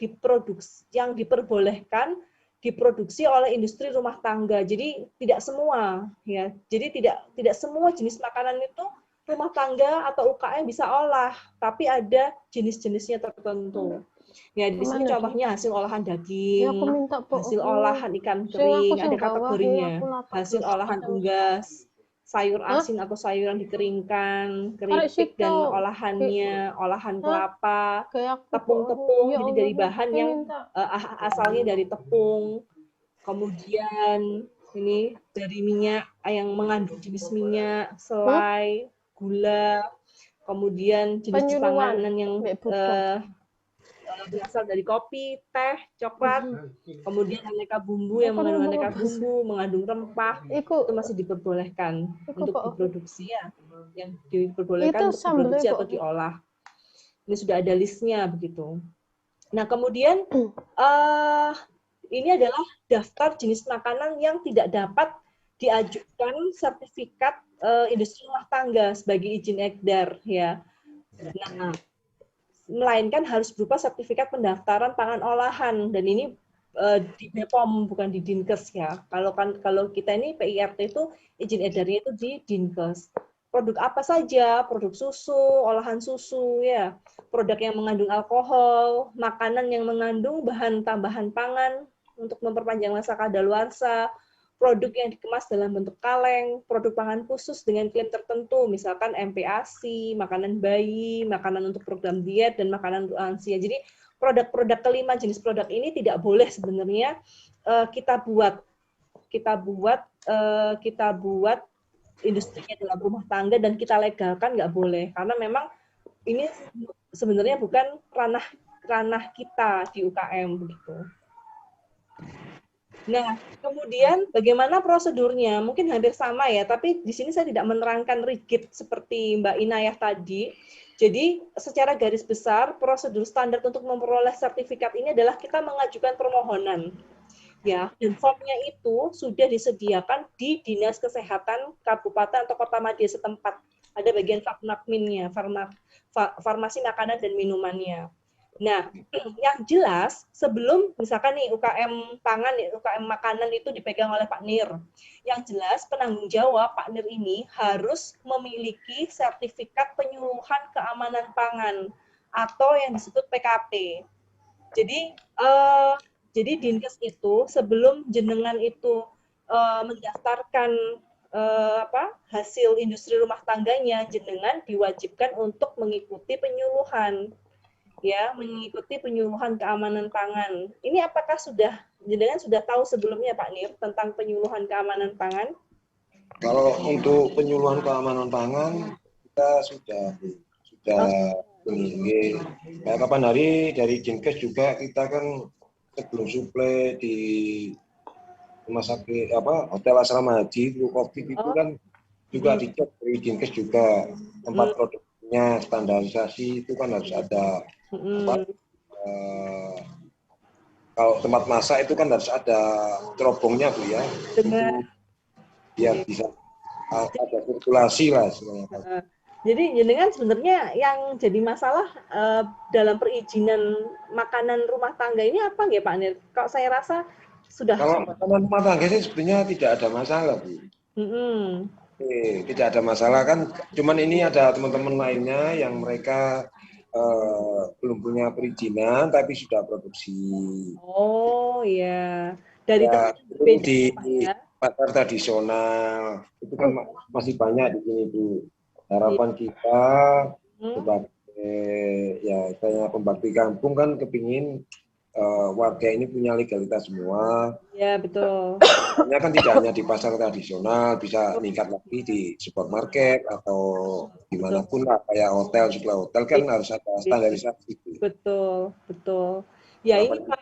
diperbolehkan diproduksi oleh industri rumah tangga. Jadi tidak semua ya. Jadi tidak semua jenis makanan itu rumah tangga atau UKM bisa olah, tapi ada jenis-jenisnya tertentu. Ya, di sini contohnya hasil olahan daging, hasil olahan ikan kering, ada kategorinya. Hasil olahan unggas, sayur asin atau sayuran dikeringkan, keripik dan olahannya, olahan kelapa, tepung-tepung, jadi dari bahan yang asalnya dari tepung, kemudian ini dari minyak yang mengandung jenis minyak, selai, gula, kemudian jenis panganan yang berasal dari kopi, teh, coklat, kemudian aneka bumbu yang mengandung aneka bumbu, mengandung rempah, itu masih diperbolehkan untuk diproduksi ya, yang diperbolehkan untuk diproduksi atau diolah. Ini sudah ada listnya begitu. Nah kemudian ini adalah daftar jenis makanan yang tidak dapat diajukan sertifikat industri rumah tangga sebagai izin edar ya. Nah, melainkan harus berupa sertifikat pendaftaran pangan olahan, dan ini di BPOM bukan di Dinkes ya. Kalau kita ini PIRT itu izin edarnya itu di Dinkes. Produk apa saja? Produk susu, olahan susu ya, produk yang mengandung alkohol, makanan yang mengandung bahan tambahan pangan untuk memperpanjang masa kadaluarsa, produk yang dikemas dalam bentuk kaleng, produk pangan khusus dengan klaim tertentu, misalkan MPASI, makanan bayi, makanan untuk program diet, dan makanan untuk lansia. Jadi produk-produk kelima jenis produk ini tidak boleh sebenarnya kita buat industrinya dalam rumah tangga dan kita legalkan, nggak boleh, karena memang ini sebenarnya bukan ranah kita di UKM begitu. Nah, kemudian bagaimana prosedurnya? Mungkin hampir sama ya, tapi di sini saya tidak menerangkan rigid seperti Mbak Inayah tadi. Jadi, secara garis besar, prosedur standar untuk memperoleh sertifikat ini adalah kita mengajukan permohonan. Ya, dan formnya itu sudah disediakan di Dinas Kesehatan Kabupaten atau Kota Madya setempat. Ada bagian Fakmakminnya, farmasi makanan dan minumannya. Nah, yang jelas sebelum misalkan nih UKM pangan, UKM makanan itu dipegang oleh Pak Nir. Yang jelas penanggung jawab Pak Nir ini harus memiliki sertifikat penyuluhan keamanan pangan atau yang disebut PKP. Jadi Dinkes itu sebelum jenengan itu mendaftarkan hasil industri rumah tangganya, jenengan diwajibkan untuk mengikuti penyuluhan. Ya, mengikuti penyuluhan keamanan pangan. Ini apakah jenengan sudah tahu sebelumnya Pak Nir tentang penyuluhan keamanan pangan? Kalau untuk penyuluhan keamanan pangan kita sudah ini. Nah, kapan hari dari Dinkes juga kita kan sebelum suplai di rumah sakit hotel asrama haji COVID itu kan juga dicek dari Dinkes juga tempat produknya, standarisasi itu kan harus ada. Kalau tempat masak itu kan harus ada cerobongnya Bu ya. Biar bisa ada sirkulasi lah sebenarnya. Jadi jenengan sebenarnya yang jadi masalah dalam perizinan makanan rumah tangga ini apa nggih Pak Nir? Kalau saya rasa sudah. Kalau makanan rumah tangga sih sebenarnya tidak ada masalah Bu. Tidak ada masalah kan. Cuman ini ada teman-teman lainnya yang mereka belum punya perizinan tapi sudah produksi. Oh iya, dari di pasar tradisional itu kan masih banyak di sini Bu. Harapan kita sebagai saya pembakti kampung kan kepingin warga ini punya legalitas semua. Ya betul. Hanya kan tidak hanya di pasar tradisional, bisa meningkat lagi di supermarket atau dimanapun lah, kayak hotel, supply hotel kan harus ada standarisasi. Betul. Ya ini Pak.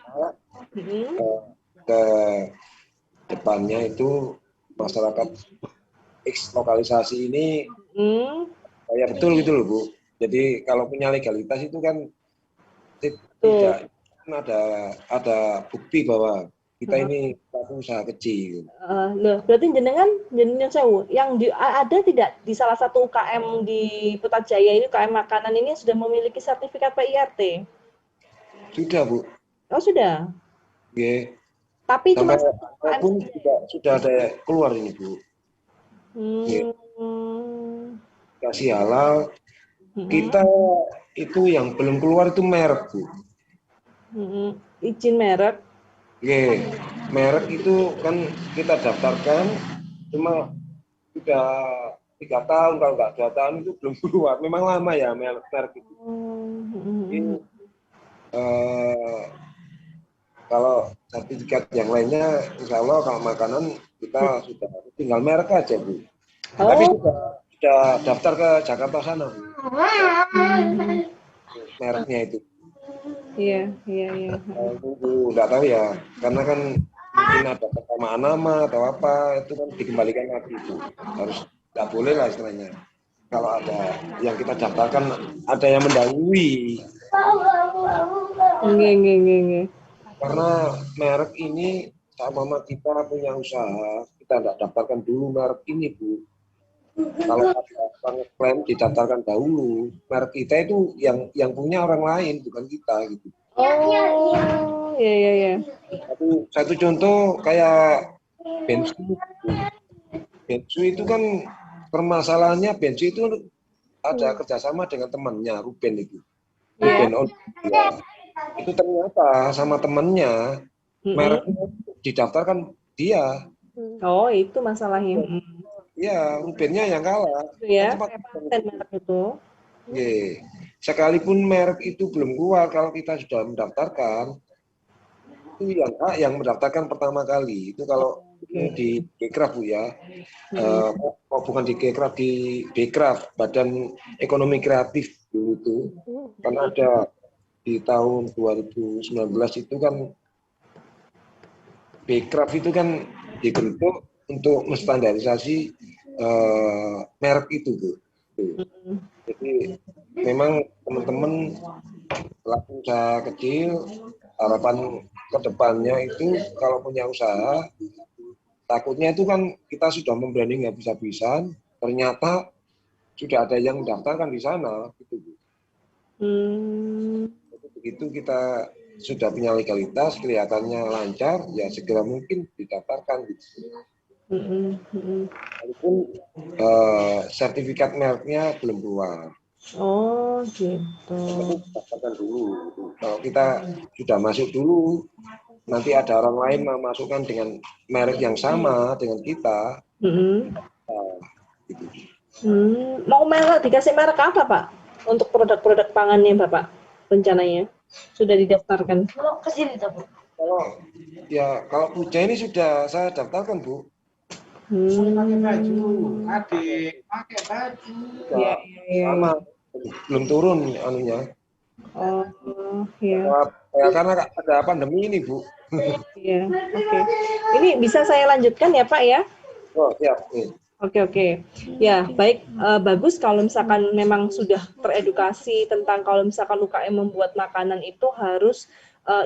Ke depannya itu masyarakat lokalisasi ini ya betul gitu loh Bu. Jadi kalau punya legalitas itu kan tidak ada bukti bahwa kita ini usaha kecil. Berarti jenengan sewu yang ada tidak di salah satu UKM di Putrajaya ini, UKM makanan ini sudah memiliki sertifikat PIRT? Sudah Bu. Oh sudah. Oke. Tapi cuma pun sudah ada keluar ini Bu. Kasih halal. Kita itu yang belum keluar itu merek Bu. Izin merek. Oke, merek itu kan kita daftarkan, cuma sudah 3 tahun, kalau nggak 2 tahun itu belum keluar. Memang lama ya merek itu. Jadi, kalau sertifikat yang lainnya, insya Allah kalau makanan kita sudah tinggal merek aja Bu. Tapi sudah daftar ke Jakarta sana Bu. Mereknya itu. Iya. Tunggu, nggak tahu ya, karena kan mungkin ada kesamaan nama atau apa, itu kan dikembalikan lagi Bu. Harus nggak boleh lah istilahnya. Kalau ada yang kita daftarkan, ada yang mendahului. Nggih. Karena merek ini sama kita punya usaha, kita nggak daftarkan dulu merek ini Bu. Kalau ada klaim didaftarkan dahulu, merek kita itu yang punya orang lain, bukan kita gitu. Oh, iya. Satu contoh kayak bensu. Bensu itu kan permasalahannya, bensu itu ada kerjasama dengan temannya, Ruben itu. Ruben ya. Itu ternyata sama temannya mereknya didaftarkan dia. Oh, itu masalahnya. Iya, Rubennya yang kalah. Ya, paten merek itu. Ye. Sekalipun merek itu belum keluar, kalau kita sudah mendaftarkan, itu yang mendaftarkan pertama kali. Itu kalau di Bekraf Bu ya, bukan di Bekraf, di Bekraf, Badan Ekonomi Kreatif dulu itu, karena ada di tahun 2019 itu kan Bekraf itu kan dibentuk untuk menstandarisasi merek itu Bu. Jadi memang teman-teman pelaku usaha kecil, harapan kedepannya itu kalau punya usaha, takutnya itu kan kita sudah membranding habis-habisan, ternyata sudah ada yang mendaftarkan di sana gitu Bu. Begitu kita sudah punya legalitas, kelihatannya lancar, ya segera mungkin didaftarkan gitu. Walaupun sertifikat mereknya belum keluar. Oh gitu. Daftarkan dulu. Kalau kita sudah masuk dulu, nanti ada orang lain memasukkan dengan merek yang sama dengan kita. Gitu. Mau merek, dikasih merek apa Pak? Untuk produk-produk pangannya Bapak rencananya sudah didaftarkan? Kalau kesini tuh Bu. Kalau Puja ini sudah saya daftarkan Bu. Pakai baju, adik, pakai baju. Iya. Sama, belum turun anunya. Oh, iya. Ya, karena ada pandemi ini Bu. Iya, oke. Ini bisa saya lanjutkan ya Pak ya? Oh siap. Oke. Ya, baik. Bagus kalau misalkan memang sudah teredukasi tentang kalau misalkan UKM membuat makanan itu harus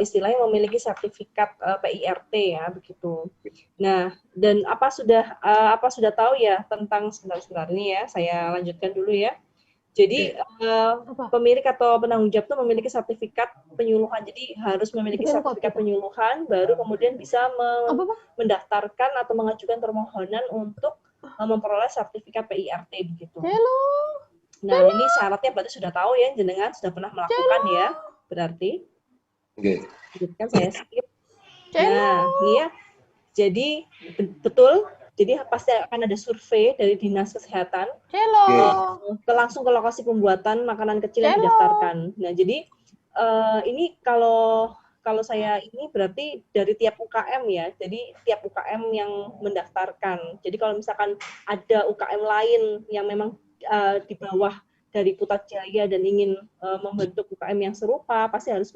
istilahnya memiliki sertifikat PIRT ya, begitu. Nah, dan apa sudah tahu ya tentang sebentar ini ya, saya lanjutkan dulu ya. Jadi pemilik atau penanggung jawab itu memiliki sertifikat penyuluhan. Jadi harus memiliki sertifikat penyuluhan, baru kemudian bisa mendaftarkan atau mengajukan permohonan untuk memperoleh sertifikat PIRT begitu. Nah, ini syaratnya berarti sudah tahu ya, jenengan sudah pernah melakukan ya, berarti. Kan saya skip. Nah, ini ya. Jadi betul. Jadi pasti akan ada survei dari Dinas Kesehatan langsung ke lokasi pembuatan makanan kecil yang didaftarkan. Nah, jadi ini kalau saya ini berarti dari tiap UKM ya. Jadi tiap UKM yang mendaftarkan. Jadi kalau misalkan ada UKM lain yang memang di bawah dari Putrajaya dan ingin membentuk UKM yang serupa, pasti harus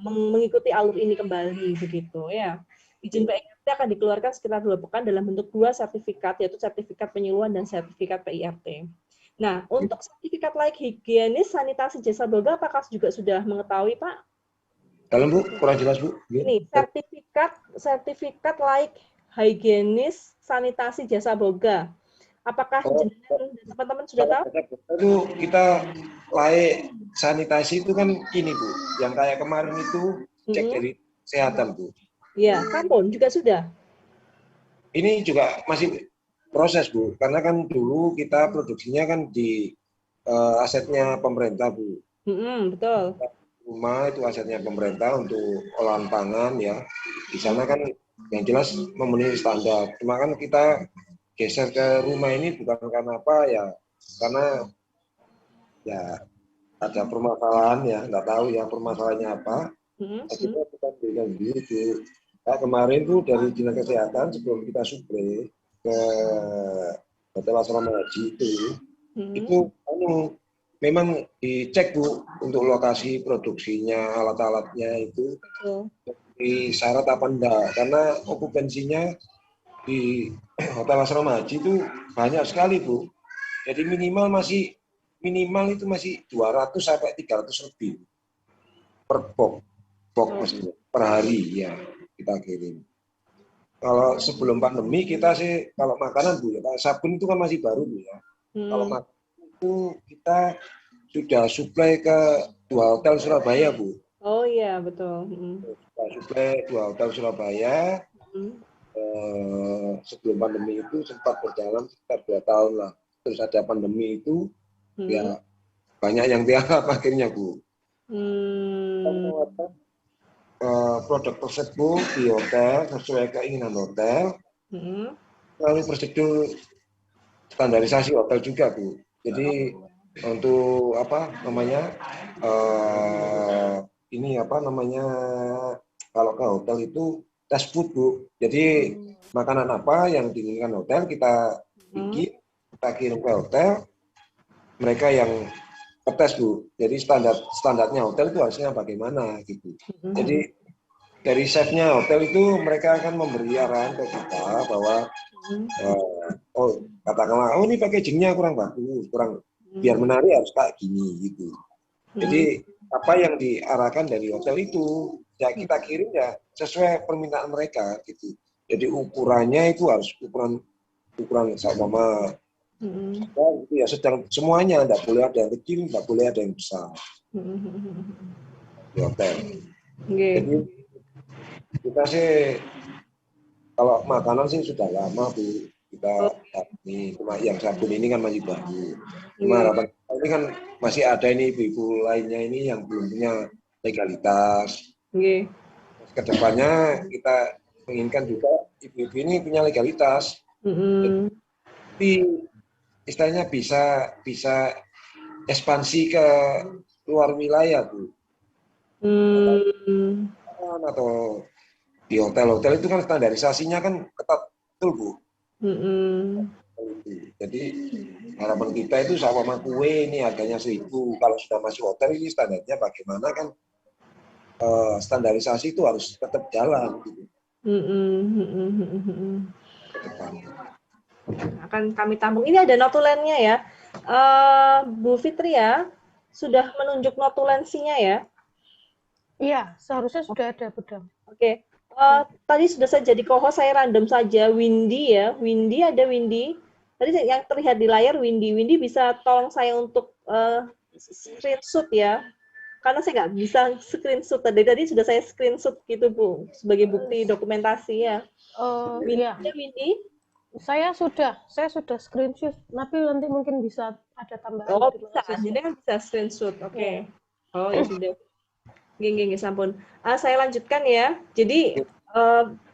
mengikuti alur ini kembali begitu ya. Izin PIRT akan dikeluarkan sekitar 2 pekan dalam bentuk 2 sertifikat, yaitu sertifikat penyuluhan dan sertifikat PIRT. Nah, untuk sertifikat layak higienis sanitasi jasa boga, apakah juga sudah mengetahui, Pak? Dalam Bu, kurang jelas Bu. Ini sertifikat layak higienis sanitasi jasa boga. Apakah teman-teman sudah tahu? Itu kita layak sanitasi itu kan ini Bu, yang kayak kemarin itu cek dari kesehatan Bu. Ya, Kampung juga sudah. Ini juga masih proses Bu, karena kan dulu kita produksinya kan di asetnya pemerintah Bu. Betul. Rumah itu asetnya pemerintah untuk olahan pangan ya. Di sana kan yang jelas memenuhi standar. Cuma kan kita geser ke rumah ini bukan karena apa ya, karena ya ada permasalahan ya, nggak tahu ya permasalahannya apa. Akhirnya kita berikan diri. Nah, kemarin tuh dari dinas kesehatan sebelum kita suplai ke hotel asrama haji itu memang dicek Bu untuk lokasi produksinya, alat-alatnya itu di syarat apa enggak, karena okupansinya di hotel asrama haji itu banyak sekali Bu. Jadi minimal itu masih 200 sampai 300 lebih per box maksudnya per hari ya kita kirim. Kalau sebelum pandemi kita sih kalau makanan Bu ya, sabun itu kan masih baru Bu ya. Kalau makanan itu kita sudah suplai ke 2 hotel Surabaya Bu. Oh iya betul. Kita suplai 2 hotel Surabaya. Sebelum pandemi itu sempat berjalan sekitar 2 tahun lah. Terus ada pandemi itu ya banyak yang tiarap akhirnya Bu. Produk tersebut di hotel sesuai keinginan hotel, lalu prosedur standarisasi hotel juga Bu. Jadi untuk apa namanya kalau ke hotel itu tes food Bu. Jadi makanan apa yang diinginkan hotel kita bikin, kita kirim ke hotel, mereka yang tes Bu. Jadi standarnya hotel itu harusnya bagaimana gitu. Jadi dari chefnya hotel itu mereka akan memberi arahan ke kita bahwa katakanlah ini packagingnya kurang bagus, biar menarik harus kayak gini gitu. Jadi apa yang diarahkan dari hotel itu ya kita kirim ya sesuai permintaan mereka gitu. Jadi ukurannya itu harus ukuran sama itu ya sedang semuanya, tidak boleh ada yang kecil, tidak boleh ada yang besar di hotel. Jadi kita sih kalau makanan sih sudah lama Bu kita ini, cuma yang sabun ini kan masih baru. Cuma harapan ini kan masih ada ini ibu-ibu lainnya ini yang belum punya legalitas. Kedepannya kita menginginkan juga ibu-ibu ini punya legalitas. Tapi istilahnya bisa ekspansi ke luar wilayah Bu. Atau di hotel-hotel itu kan standarisasinya kan ketat betul Bu. Jadi harapan kita itu sama kue ini harganya 1.000. Kalau sudah masuk hotel ini standarnya bagaimana kan standarisasi itu harus tetap jalan gitu. Akan kami tampung. Ini ada notulennya ya. Bu Fitri ya, sudah menunjuk notulensinya ya? Iya, seharusnya sudah ada Budang. Oke. Tadi sudah saya jadi co-host, saya random saja. Windy ya. Windy, ada Windy. Tadi yang terlihat di layar Windy. Windy bisa tolong saya untuk screenshot ya. Karena saya nggak bisa screenshot. Tadi sudah saya screenshot gitu Bu. Sebagai bukti dokumentasi ya. Iya. Windy? Saya sudah screenshot. Tapi nanti mungkin bisa ada tambahan. Oh bisa. Jadi kan bisa screenshot. Oke. Oh ya sudah. Geng, sampun. Saya lanjutkan ya. Jadi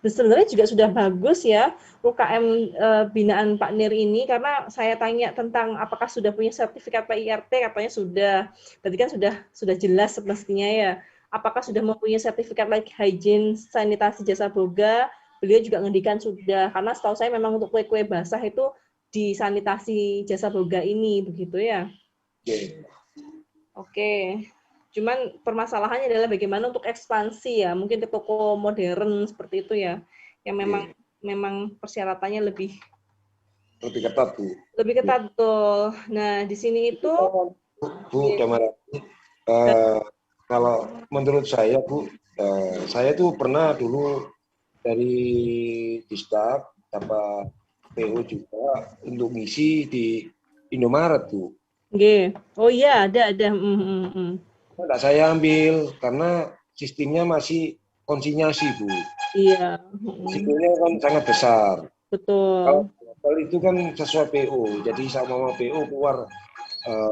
sebenarnya juga sudah bagus ya UKM binaan Pak Nir ini, karena saya tanya tentang apakah sudah punya sertifikat PIRT, katanya sudah. Berarti kan sudah jelas semestinya ya. Apakah sudah mempunyai sertifikat like hygiene sanitasi jasa boga? Beliau juga ngendikan sudah, karena setahu saya memang untuk kue-kue basah itu di sanitasi jasa boga ini, begitu ya. Oke. Cuman permasalahannya adalah bagaimana untuk ekspansi ya, mungkin ke toko modern seperti itu ya, yang memang persyaratannya lebih ketat Bu. Lebih ketat betul. Nah di sini itu Bu Damara, kalau menurut saya Bu, saya tuh pernah dulu dari Distab dapat PO juga untuk ngisi di Indomaret Bu. Oh iya ada. Nggak saya ambil karena sistemnya masih konsinyasi Bu. Iya. Risikonya kan sangat besar. Betul. Kalau itu kan sesuai PO, jadi sama PO keluar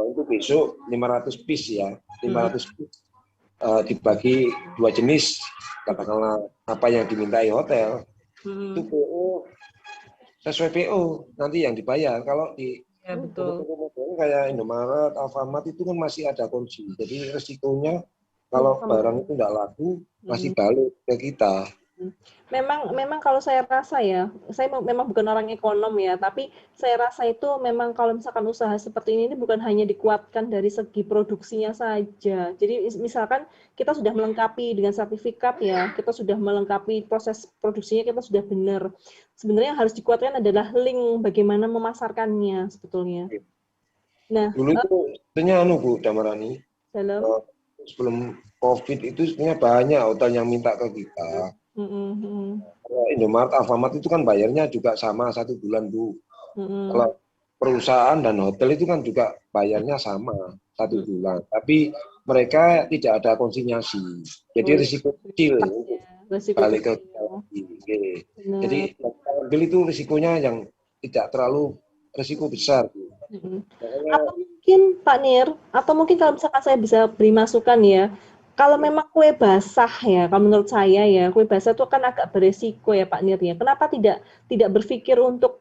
untuk besok 500 piece ya, 500 piece dibagi 2 jenis, katakanlah apa yang dimintai hotel. Itu PO sesuai PO nanti yang dibayar. Kalau di Ya, betul. toko-toko kayak Indomaret, Alfamart itu kan masih ada kunci. Jadi resikonya kalau barang itu tidak laku masih balik ke kita. Memang kalau saya rasa ya, saya memang bukan orang ekonom ya, tapi saya rasa itu memang kalau misalkan usaha seperti ini bukan hanya dikuatkan dari segi produksinya saja. Jadi misalkan kita sudah melengkapi dengan sertifikat ya, kita sudah melengkapi proses produksinya, kita sudah benar. Sebenarnya yang harus dikuatkan adalah link bagaimana memasarkannya sebetulnya. Nah, Dulu itu sebenarnya Bu Damarani, dalam sebelum COVID itu sebenarnya banyak hotel yang minta ke kita. Indomaret, Alfamart itu kan bayarnya juga sama 1 bulan Bu. Kalau perusahaan dan hotel itu kan juga bayarnya sama 1 bulan. Tapi mereka tidak ada konsinyasi. Jadi risiko kecil balik ke Jadi ambil itu risikonya yang tidak terlalu risiko besar. Atau mungkin Pak Nir, atau mungkin kalau misalkan saya bisa beri masukan ya, kalau memang kue basah ya, kalau menurut saya ya, kue basah itu kan agak beresiko ya Pak Nir ya. Kenapa tidak berpikir untuk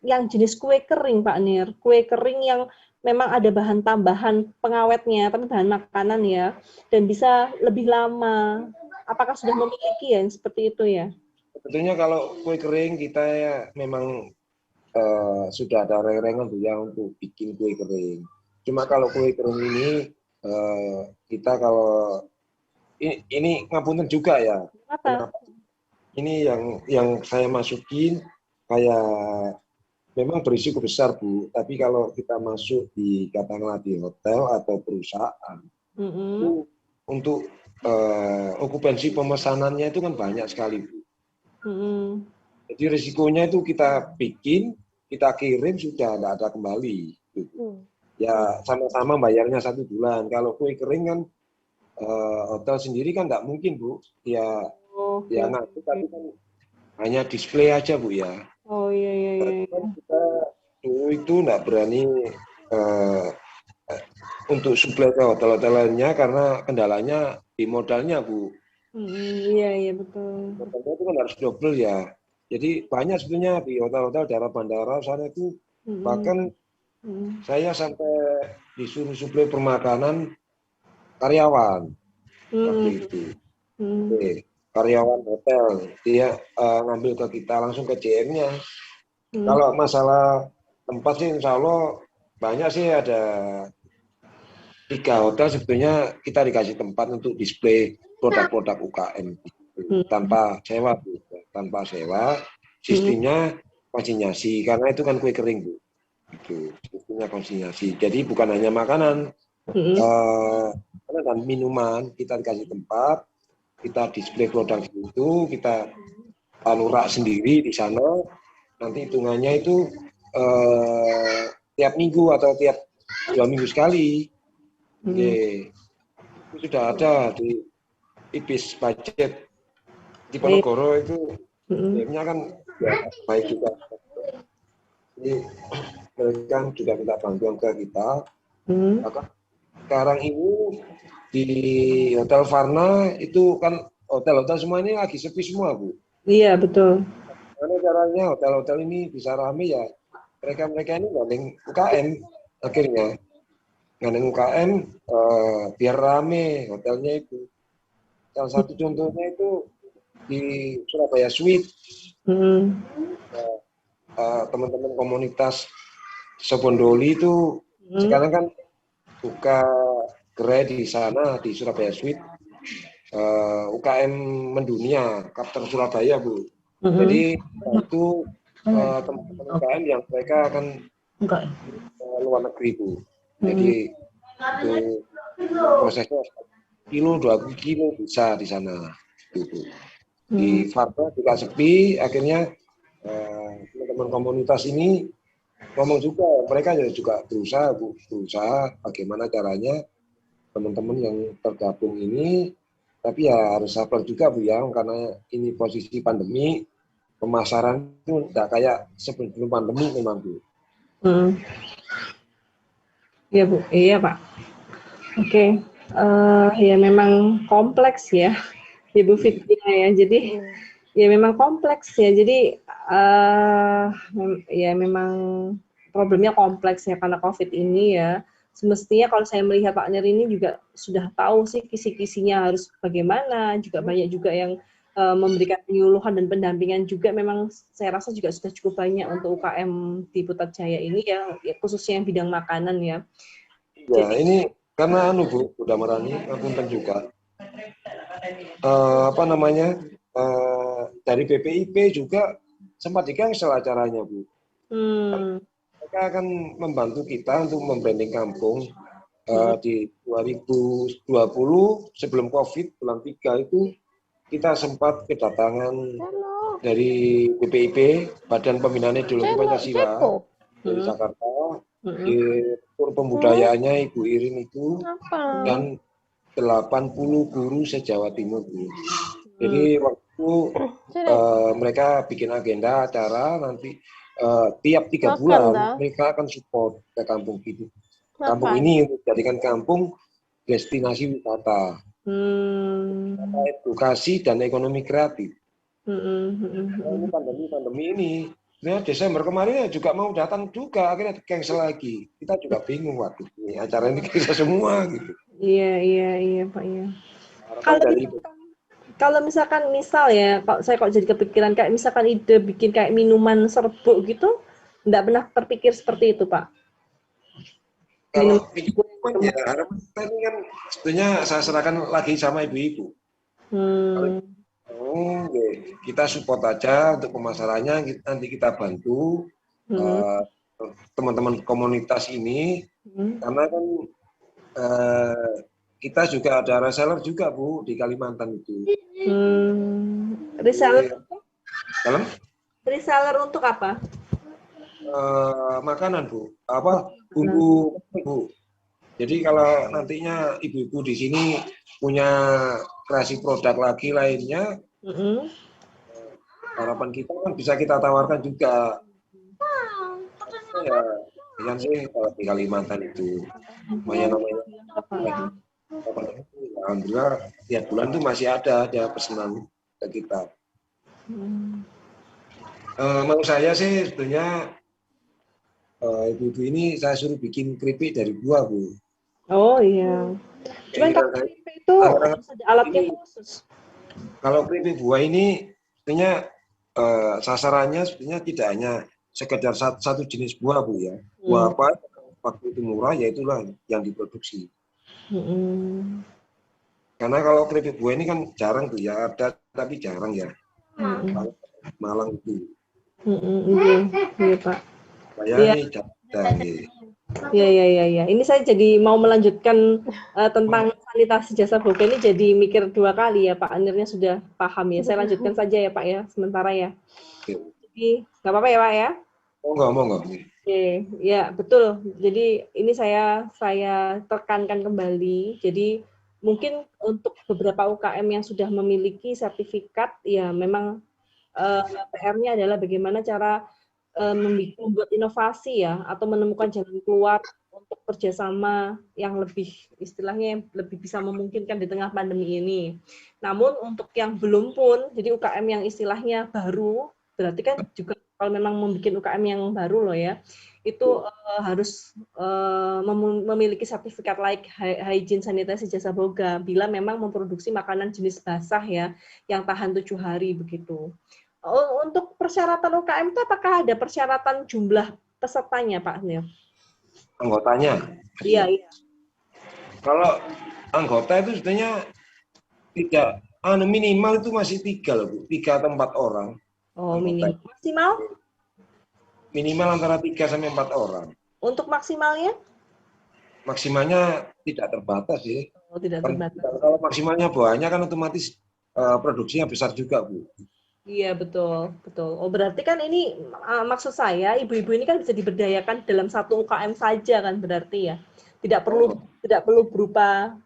yang jenis kue kering Pak Nir? Kue kering yang memang ada bahan tambahan pengawetnya, tapi bahan makanan ya, dan bisa lebih lama. Apakah sudah memiliki ya yang seperti itu ya? Sebetulnya kalau kue kering kita ya memang sudah ada reng-rengan Bu ya untuk bikin kue kering. Cuma kalau kue kering ini kita kalau ini ngapunten juga ya. Kenapa? Ini yang saya masukin kayak memang berisiko besar Bu. Tapi kalau kita masuk di katakanlah di hotel atau perusahaan itu untuk okupansi pemesanannya itu kan banyak sekali Bu. Jadi risikonya itu kita bikin, kita kirim sudah tidak ada kembali. Ya sama-sama bayarnya 1 bulan. Kalau kue kering kan hotel sendiri kan tidak mungkin Bu. Ya ngaku tapi kan hanya display aja Bu ya. Oh iya. Kita dulu itu tidak berani untuk suplai ke hotel-hotel lainnya karena kendalanya di modalnya Bu. Iya betul. Modalnya itu kan harus double ya. Jadi banyak sebenarnya di hotel-hotel daerah bandara sana itu bahkan saya sampai disuruh suplai permakanan karyawan waktu itu. Karyawan hotel dia ngambil ke kita langsung ke JM-nya. Kalau masalah tempat sih insya Allah banyak sih, ada 3 hotel sebetulnya kita dikasih tempat untuk display produk-produk UKM tanpa sewa Bu. Tanpa sewa, sistemnya konsinyasi karena itu kan kue kering Bu. Itu sistemnya konsinyasi. Jadi bukan hanya makanan, dan minuman kita dikasih tempat, kita display produk itu, kita rak sendiri di sana. Nanti hitungannya itu tiap minggu atau tiap 2 minggu sekali. Itu sudah ada di Ibis budget di Ponorogo itu. Nya kan ya, baik juga. Jadi mereka juga minta bantuan ke kita. Maka sekarang ini di Hotel Varna itu kan hotel-hotel semua ini lagi sepi semua Bu. Iya betul. Karena caranya hotel-hotel ini bisa rame ya. Mereka ini gandeng UKM akhirnya. Gandeng UKM biar rame hotelnya itu. Salah satu contohnya itu di Surabaya Suite. Teman-teman komunitas Sobondoli itu sekarang kan buka gerai di sana di Surabaya Suite, UKM mendunia, Kapten Surabaya Bu. Jadi itu teman-teman UKM yang mereka akan luar negeri Bu. Jadi itu prosesnya 1 kilo bisa di sana. Gitu. Di Varna juga sepi, akhirnya teman-teman komunitas ini ngomong juga, mereka juga berusaha bagaimana caranya teman-teman yang tergabung ini, tapi ya harus sabar juga Bu ya, karena ini posisi pandemi, pemasaran itu tidak kayak sebelum pandemi memang Bu. Iya Bu, iya Pak. Oke. Ya memang kompleks ya Ibu Fitria ya, jadi Ya memang kompleks ya. Jadi ya memang problemnya kompleks ya karena COVID ini ya. Semestinya kalau saya melihat Pak Nir ini juga sudah tahu sih kisi-kisinya harus bagaimana. Juga banyak juga yang memberikan penyuluhan dan pendampingan juga. Memang saya rasa juga sudah cukup banyak untuk UKM di Putrajaya ini ya, khususnya yang bidang makanan ya. Ya, ini karena Bu, udah merani, punten juga. Apa namanya? Dari BPIP juga sempat di-cancel acaranya, Bu. Mereka akan membantu kita untuk membranding kampung. Di 2020 sebelum COVID bulan 3 itu kita sempat kedatangan dari BPIP, Badan Pembinaan Ideologi Pancasila dari Jakarta. Di tur pembudayaannya Ibu Irin itu dan 80 guru se-Jawa Timur. Jadi waktu mereka bikin agenda acara nanti tiap 3 bulan mereka akan support ke kampung itu. Kampung ini untuk dijadikan kampung destinasi wisata, edukasi dan ekonomi kreatif. Pandemi ini, nah Desember kemarin juga mau datang juga, akhirnya cancel lagi. Kita juga bingung waktu ini acara ini kita semua gitu. Iya Pak ya. Kalau misalkan misal ya, saya kok jadi kepikiran kayak misalkan ide bikin kayak minuman serbuk gitu, enggak pernah terpikir seperti itu Pak? Kalau minuman ya harapan kita ini kan sebetulnya saya serahkan lagi sama ibu-ibu. Kita support aja untuk pemasarannya, nanti kita bantu teman-teman komunitas ini, karena kan kita juga ada reseller juga Bu di Kalimantan itu. Reseller? Dalam? Reseller untuk apa? Makanan Bu, bumbu Bu. Jadi kalau nantinya ibu-ibu di sini punya kreasi produk lagi lainnya, harapan kita kan bisa kita tawarkan juga. Ya, yang sih kalau di Kalimantan itu, namanya alhamdulillah tiap bulan tuh masih ada pesanan ke kita. Menurut saya sih sebetulnya ibu-ibu ini saya suruh bikin keripik dari buah Bu. Oh iya. Cuman kalau keripik itu harus ada alatnya khusus. Kalau keripik buah ini sebetulnya sasarannya sebetulnya tidak hanya sekedar satu jenis buah Bu ya. Buah apa waktu itu murah ya itulah yang diproduksi. Karena kalau keripik buah ini kan jarang tuh ya, ada tapi jarang ya. Malang itu. Iya Pak. Saya ini jarang. Iya. Ini saya jadi mau melanjutkan tentang sanitasi jasa boga ini jadi mikir 2 kali ya Pak. Akhirnya sudah paham ya. Saya lanjutkan saja ya Pak ya, sementara ya. Jadi nggak apa-apa ya Pak ya? Monggo. Oke, ya betul. Jadi ini saya tekankan kembali. Jadi mungkin untuk beberapa UKM yang sudah memiliki sertifikat, ya memang PR-nya adalah bagaimana cara membuat inovasi ya, atau menemukan jalan keluar untuk kerjasama yang lebih istilahnya lebih bisa memungkinkan di tengah pandemi ini. Namun untuk yang belum pun, jadi UKM yang istilahnya baru, berarti kan juga kalau memang membuat UKM yang baru loh ya, itu harus memiliki sertifikat like hygiene sanitasi jasa boga bila memang memproduksi makanan jenis basah ya, yang tahan 7 hari begitu. Untuk persyaratan UKM itu apakah ada persyaratan jumlah pesertanya, Pak Nil? Anggotanya? Iya. Kalau anggota itu sebenarnya tidak, minimal itu masih 3 loh, Bu. 3 atau 4 orang. Oh, minimal. Maksimal? Minimal antara 3 sampai 4 orang. Untuk maksimalnya? Maksimalnya tidak terbatas ya. Oh, tidak terbatas. Kalau maksimalnya banyak kan otomatis produksinya besar juga, Bu. Iya, betul. Oh, berarti kan ini maksud saya ibu-ibu ini kan bisa diberdayakan dalam satu UKM saja kan berarti ya. Tidak perlu berupa,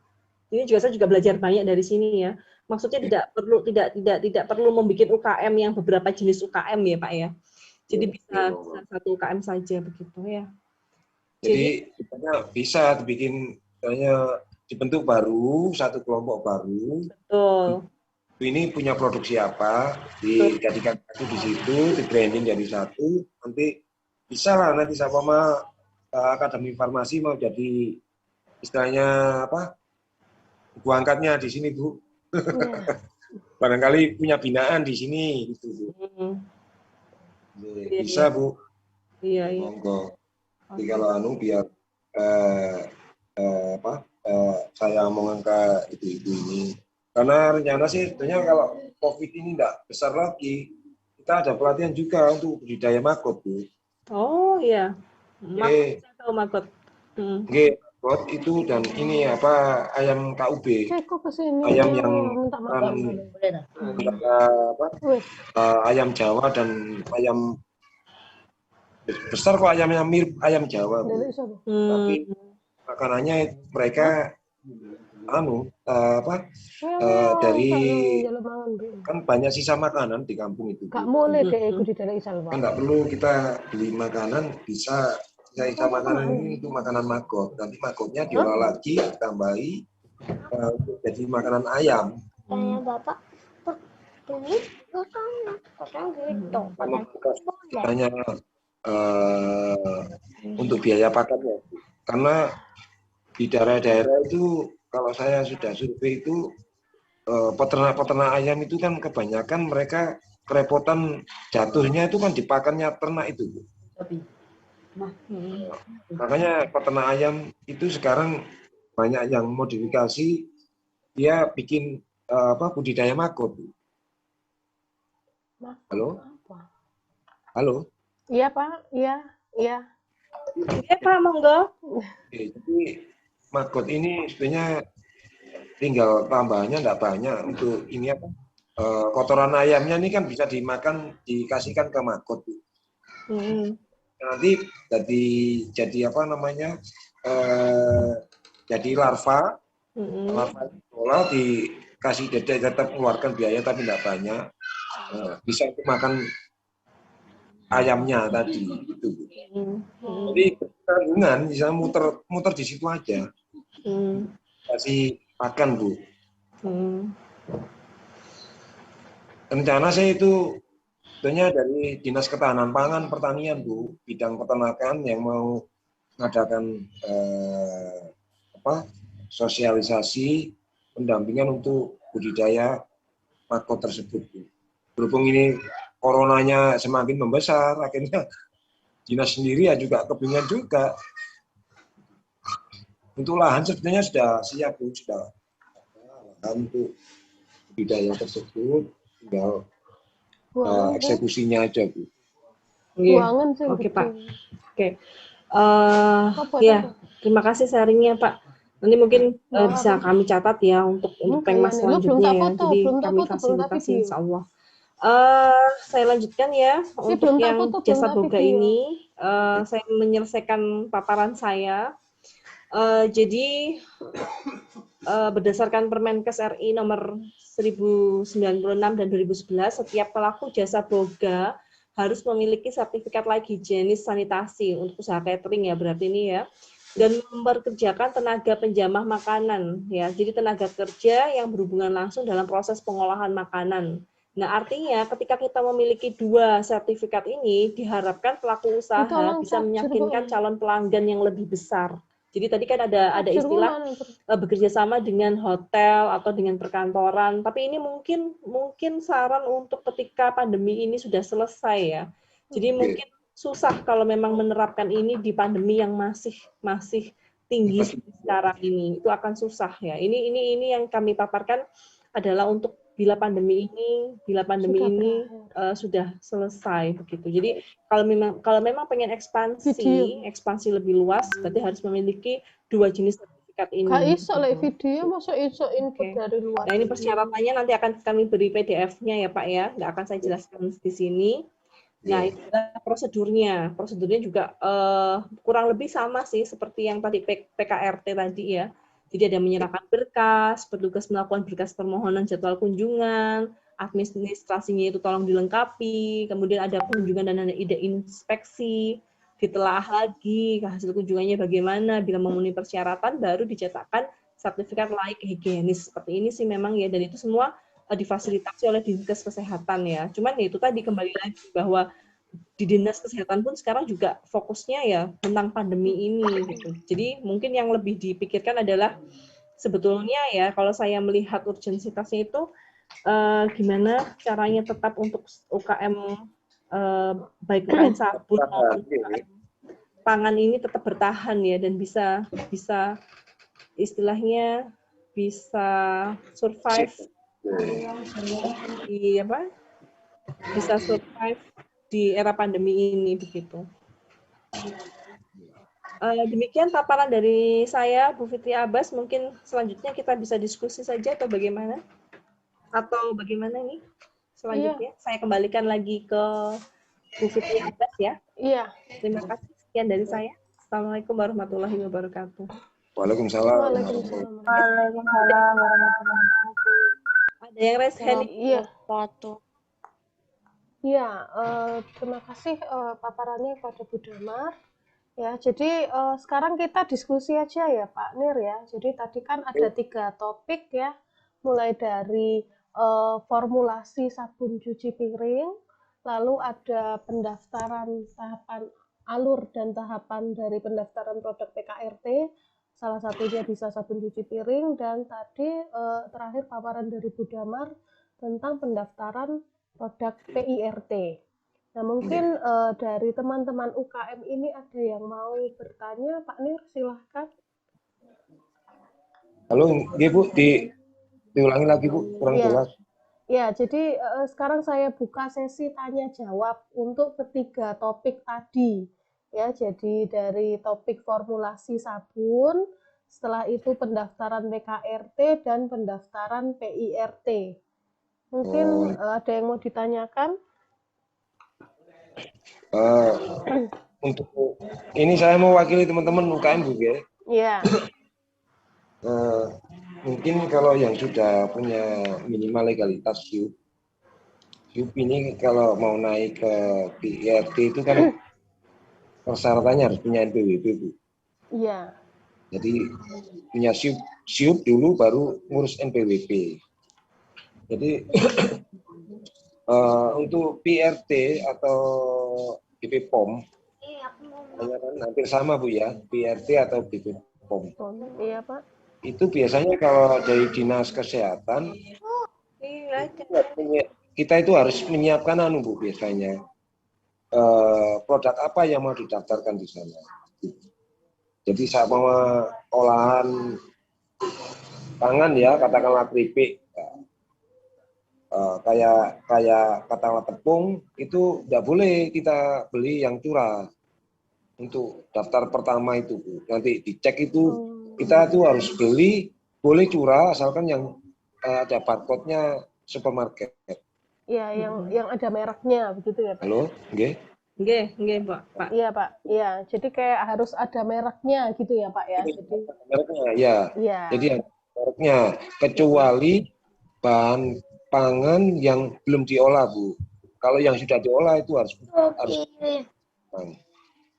ini juga saya juga belajar banyak dari sini ya. Maksudnya tidak perlu membuat UKM yang beberapa jenis UKM ya, Pak ya. Jadi bisa satu UKM saja begitu ya. Jadi bisa dibikin dibentuk baru, satu kelompok baru. Betul. ini punya produksi apa, dijadikan satu di situ, di branding jadi satu, nanti bisa lah nanti sama Akademi Farmasi mau jadi istilahnya apa? Bu angkatnya di sini, Bu. Barangkali punya binaan di sini gitu, Bu. Bisa, Bu. Iya, iya. Monggo. Jadi kalau biar saya omongin ke ibu-ibu ini. Karena rencana sih sebenarnya kalau COVID ini tidak besar lagi, kita ada pelatihan juga untuk budidaya maggot, Bu. Oh iya. Oke. Saya tahu maggot. Oke, maggot itu dan ini apa ayam KUB. Ceko kesini. Ayam yang minta makan. ayam Jawa dan ayam besar kok ayamnya mirip ayam Jawa, Bu. Tapi makanannya mereka dari kan banyak sisa makanan di kampung itu. Gak boleh deh budidaya isalwa. Kan nggak perlu kita beli makanan, bisa sisa makanan ini untuk makanan maggot. Nanti maggotnya diolah lagi, ditambahi untuk jadi makanan ayam. Kayak Bapak ini potong gitu. Hanya untuk biaya pakannya. Karena di daerah-daerah itu kalau saya sudah survei itu peternak-peternak ayam itu kan kebanyakan mereka kerepotan jatuhnya itu kan dipakannya ternak itu, Bu. Makanya peternak ayam itu sekarang banyak yang modifikasi, dia bikin budidaya maggot, Bu. Halo? Halo? Iya, Pak. Iya. Iya, Pak, monggo. Oke, jadi maggot ini sebenarnya tinggal tambahannya enggak banyak untuk ini apa? Kotoran ayamnya ini kan bisa dimakan, dikasihkan ke maggot. Nanti jadi apa namanya? Jadi larva. Larva diolah dikasih dedek, tetap mengeluarkan biaya tapi enggak banyak. Bisa untuk makan ayamnya tadi itu. Jadi tanggungan bisa muter di situ aja. Kasih pakan, Bu. Rencana saya itu tentunya dari Dinas Ketahanan Pangan Pertanian, Bu, bidang peternakan yang mau mengadakan sosialisasi pendampingan untuk budidaya maggot tersebut, Bu. Berhubung ini coronanya semakin membesar, akhirnya dinas sendiri ya juga kebingungan juga. Untuk lahan sebenarnya sudah siap, Bu, sudah lahan untuk budidaya tersebut, tinggal eksekusinya aja, Bu. Oke, Pak. Oke. Ya, terima kasih sharingnya, Pak. Nanti mungkin bisa kami catat ya untuk pengmas selanjutnya ya. Jadi kami fasilitasi insya Allah. Saya lanjutkan ya untuk yang jasa boga ini. Saya menyelesaikan paparan saya. Jadi berdasarkan Permenkes RI nomor 1096 dan 2011, setiap pelaku jasa boga harus memiliki sertifikat layak higienis sanitasi untuk usaha catering ya berarti ini ya, dan memperkerjakan tenaga penjamah makanan ya. Jadi tenaga kerja yang berhubungan langsung dalam proses pengolahan makanan. Nah, artinya ketika kita memiliki dua sertifikat ini, diharapkan pelaku usaha bisa meyakinkan calon pelanggan yang lebih besar. Jadi tadi kan ada istilah bekerja sama dengan hotel atau dengan perkantoran, tapi ini mungkin saran untuk ketika pandemi ini sudah selesai ya. Jadi mungkin susah kalau memang menerapkan ini di pandemi yang masih tinggi sekarang ini, itu akan susah ya. Ini yang kami paparkan adalah untuk bila pandemi ini sudah selesai begitu. Jadi kalau memang pengen ekspansi lebih luas, berarti harus memiliki dua jenis sertifikat ini. Gak iso video, masa iso input dari luar. Nah, ini persyaratannya nanti akan kami beri PDF-nya ya Pak ya, nggak akan saya jelaskan di sini. Nah, itu adalah prosedurnya. Prosedurnya juga kurang lebih sama sih seperti yang tadi PKRT tadi ya. Jadi ada menyerahkan berkas, petugas melakukan berkas permohonan jadwal kunjungan, administrasinya itu tolong dilengkapi, kemudian ada kunjungan dan ada ide inspeksi, ditelaah lagi hasil kunjungannya bagaimana, bila memenuhi persyaratan baru dicetakkan sertifikat layak higienis. Seperti ini sih memang ya, dan itu semua difasilitasi oleh Dinkes Kesehatan ya. Cuman ya itu tadi kembali lagi bahwa di Dinas Kesehatan pun sekarang juga fokusnya ya tentang pandemi ini gitu. Jadi mungkin yang lebih dipikirkan adalah sebetulnya ya kalau saya melihat urgensitasnya itu gimana caranya tetap untuk UKM baik UKM sabun maupun UKM pangan ini tetap bertahan ya dan bisa istilahnya bisa survive bisa survive di era pandemi ini begitu. Demikian paparan dari saya, Bu Fitri Abbas. Mungkin selanjutnya kita bisa diskusi saja atau bagaimana? Atau bagaimana nih selanjutnya? Saya kembalikan lagi ke Bu Fitri Abbas ya. Iya. Terima kasih. Sekian dari saya. Assalamualaikum warahmatullahi wabarakatuh. Waalaikumsalam. Waalaikumsalam. Waalaikumsalam warahmatullahi wabarakatuh. Ada yang raise hand? Iya. Iya, terima kasih paparannya kepada Bu Damar. Ya, jadi sekarang kita diskusi aja ya Pak Nir ya. Jadi tadi kan ada 3 topik ya, mulai dari formulasi sabun cuci piring, lalu ada pendaftaran tahapan alur dan tahapan dari pendaftaran produk PKRT, salah satunya bisa sabun cuci piring, dan tadi terakhir paparan dari Bu Damar tentang pendaftaran produk PIRT. Nah, mungkin dari teman-teman UKM ini ada yang mau bertanya, Pak Nir, silahkan. Halo, Bu, diulangi lagi Bu, kurang jelas. Ya, jadi sekarang saya buka sesi tanya jawab untuk ketiga topik tadi. Ya, jadi dari topik formulasi sabun, setelah itu pendaftaran PKRT dan pendaftaran PIRT. Mungkin ada yang mau ditanyakan? Untuk ini saya mewakili teman-teman UKM Bu ya. Iya. Mungkin kalau yang sudah punya minimal legalitas SIUP ini kalau mau naik ke PIRT itu kan persyaratannya harus punya NPWP Bu. Iya. Jadi punya SIUP dulu baru ngurus NPWP. Jadi untuk PIRT atau BP POM hampir sama Bu ya, PIRT atau BP POM. Iya Pak. Itu biasanya kalau dari Dinas Kesehatan kita itu harus menyiapkan Bu biasanya produk apa yang mau didaftarkan di sana. Jadi sama olahan pangan ya, katakanlah keripik. Kayak katakanlah tepung itu tidak boleh kita beli yang curah untuk daftar pertama itu Bu. Nanti dicek itu kita tuh harus beli boleh curah asalkan yang ada barcode-nya supermarket. Iya, yang ada mereknya begitu ya Pak. Halo, nggih? Nggih, Pak. Iya Pak. Iya, jadi kayak harus ada mereknya gitu ya Pak ya. Jadi mereknya ya. Iya. Jadi mereknya kecuali bahan pangan yang belum diolah Bu. Kalau yang sudah diolah itu harus.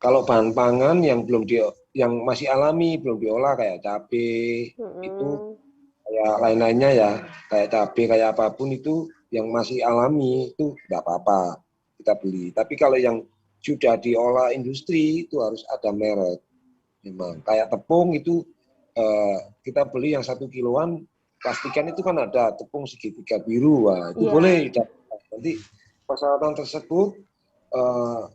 Kalau bahan pangan yang yang masih alami belum diolah kayak cabai itu kayak lain-lainnya ya kayak cabai kayak apapun itu yang masih alami itu nggak apa-apa kita beli. Tapi kalau yang sudah diolah industri itu harus ada merek. Memang kayak tepung itu kita beli yang 1 kiloan. Pastikan itu kan ada tepung segitiga biru, itu boleh. Nanti persyaratan tersebut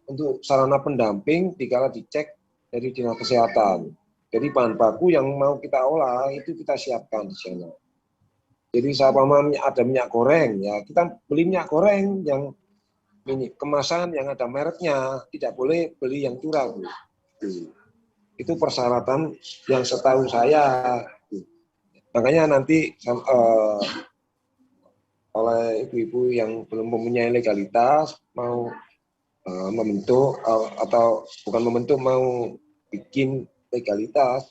untuk sarana pendamping dikala dicek dari Dinas Kesehatan. Jadi bahan baku yang mau kita olah itu kita siapkan di sana. Jadi sama ada minyak goreng ya kita beli minyak goreng yang ini kemasan yang ada mereknya, tidak boleh beli yang curah Bu. Itu persyaratan yang setahu saya. Makanya nanti oleh ibu-ibu yang belum mempunyai legalitas mau membentuk atau bukan membentuk mau bikin legalitas.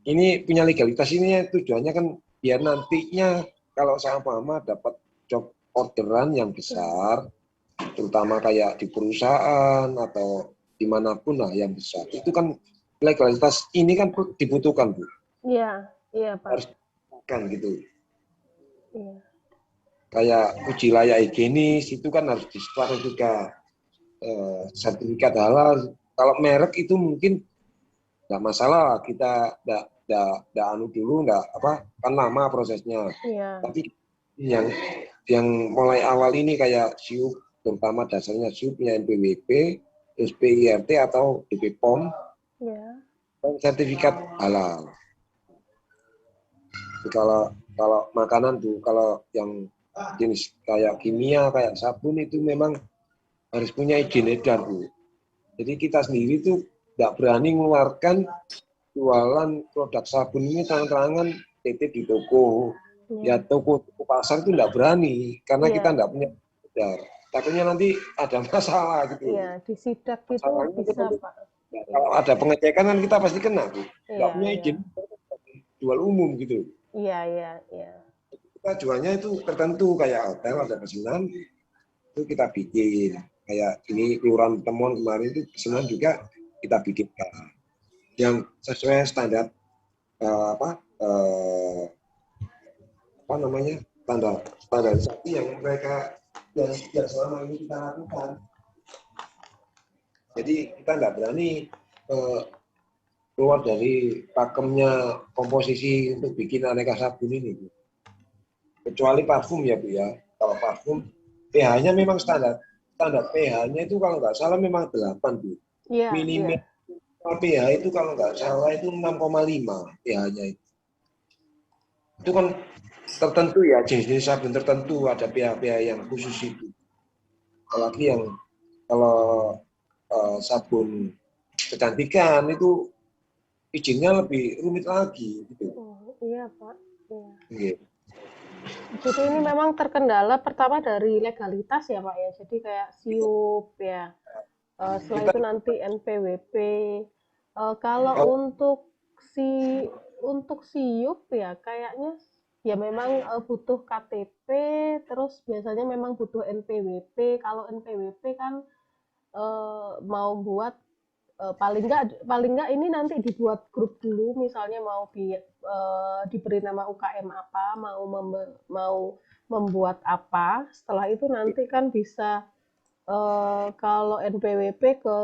Ini punya legalitas ini tujuannya kan biar nantinya kalau sama dapat job orderan yang besar, terutama kayak di perusahaan atau dimanapun lah yang besar. Itu kan legalitas ini kan dibutuhkan Bu. Iya. Iya Pak. Harus kan gitu. Iya. kayak uji layak higienis itu kan harus disetor juga sertifikat halal. Kalau merek itu mungkin nggak masalah, kita nggak anu dulu, kan lama prosesnya. Iya. Tapi yang mulai awal ini kayak SIUP, terutama dasarnya SIUP-nya NPWP, terus PIRT atau BPOM, Iya. dan sertifikat halal. Jadi kalau makanan tuh, kalau yang jenis kayak kimia, kayak sabun itu memang harus punya izin edar, Bu. Jadi kita sendiri tuh nggak berani mengeluarkan jualan produk sabun ini terang-terangan titip di toko. Ya toko pasar itu nggak berani karena kita nggak punya edar. Takutnya nanti ada masalah gitu. Iya, disidak itu bisa, Pak. Ya, kalau ada pengecekan kan kita pasti kena, Bu. Nggak punya izin jual umum gitu. Iya. Kita jualnya itu tertentu, kayak hotel ada pesanan itu kita bikin. Kayak ini Kelurahan Temon kemarin itu pesanan juga kita bikinkan yang sesuai standar standarisasi yang mereka yang selama ini kita lakukan. Jadi kita nggak berani keluar dari pakemnya komposisi untuk bikin aneka sabun ini, Bu. Kecuali parfum ya, Bu ya. Kalau parfum pH-nya memang standar pH-nya itu kalau nggak salah memang 8, Bu. Iya. Minimal pH itu kalau nggak salah itu 6,5 pH-nya itu. Itu kan tertentu ya, jenis sabun tertentu ada pH-pH yang khusus itu. Apalagi yang kalau sabun kecantikan itu izinnya lebih rumit lagi gitu. Iya, Pak. Iya. Jadi ini memang terkendala pertama dari legalitas ya, Pak ya. Jadi kayak SIUP ya. Setelah itu nanti NPWP. Kalau untuk SIUP ya kayaknya ya memang butuh KTP, terus biasanya memang butuh NPWP. Kalau NPWP kan mau buat paling nggak ini nanti dibuat grup dulu, misalnya mau diberi nama UKM apa, mau membuat apa. Setelah itu nanti kan bisa kalau NPWP ke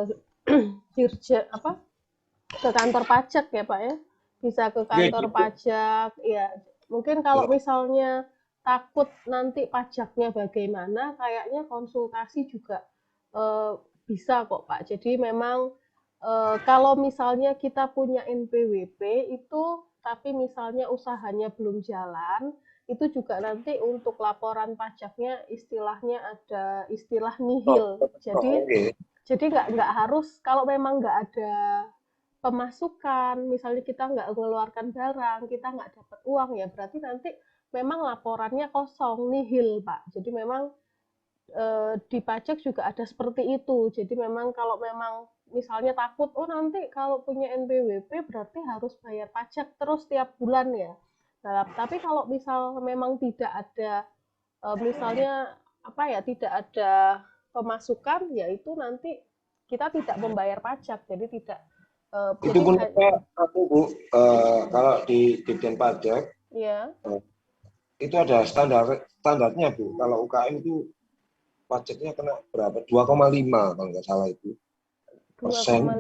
ke kantor pajak ya, Pak ya, bisa ke kantor pajak ya. Mungkin kalau misalnya takut nanti pajaknya bagaimana, kayaknya konsultasi juga bisa kok, Pak. Jadi memang kalau misalnya kita punya NPWP itu, tapi misalnya usahanya belum jalan, itu juga nanti untuk laporan pajaknya istilahnya ada istilah nihil. Jadi nggak harus, kalau memang nggak ada pemasukan, misalnya kita nggak mengeluarkan barang, kita nggak dapat uang ya, berarti nanti memang laporannya kosong, nihil, Pak. Jadi memang di pajak juga ada seperti itu. Jadi memang kalau memang misalnya takut, oh nanti kalau punya NPWP berarti harus bayar pajak terus tiap bulan ya. Nah, tapi kalau misal memang tidak ada misalnya tidak ada pemasukan, ya itu nanti kita tidak membayar pajak. Jadi tidak itu pun Bu, kalau di Ditjen Pajak itu ada standarnya, Bu. Kalau UKM itu pajaknya kena berapa? 2,5 kalau nggak salah itu. 2,5%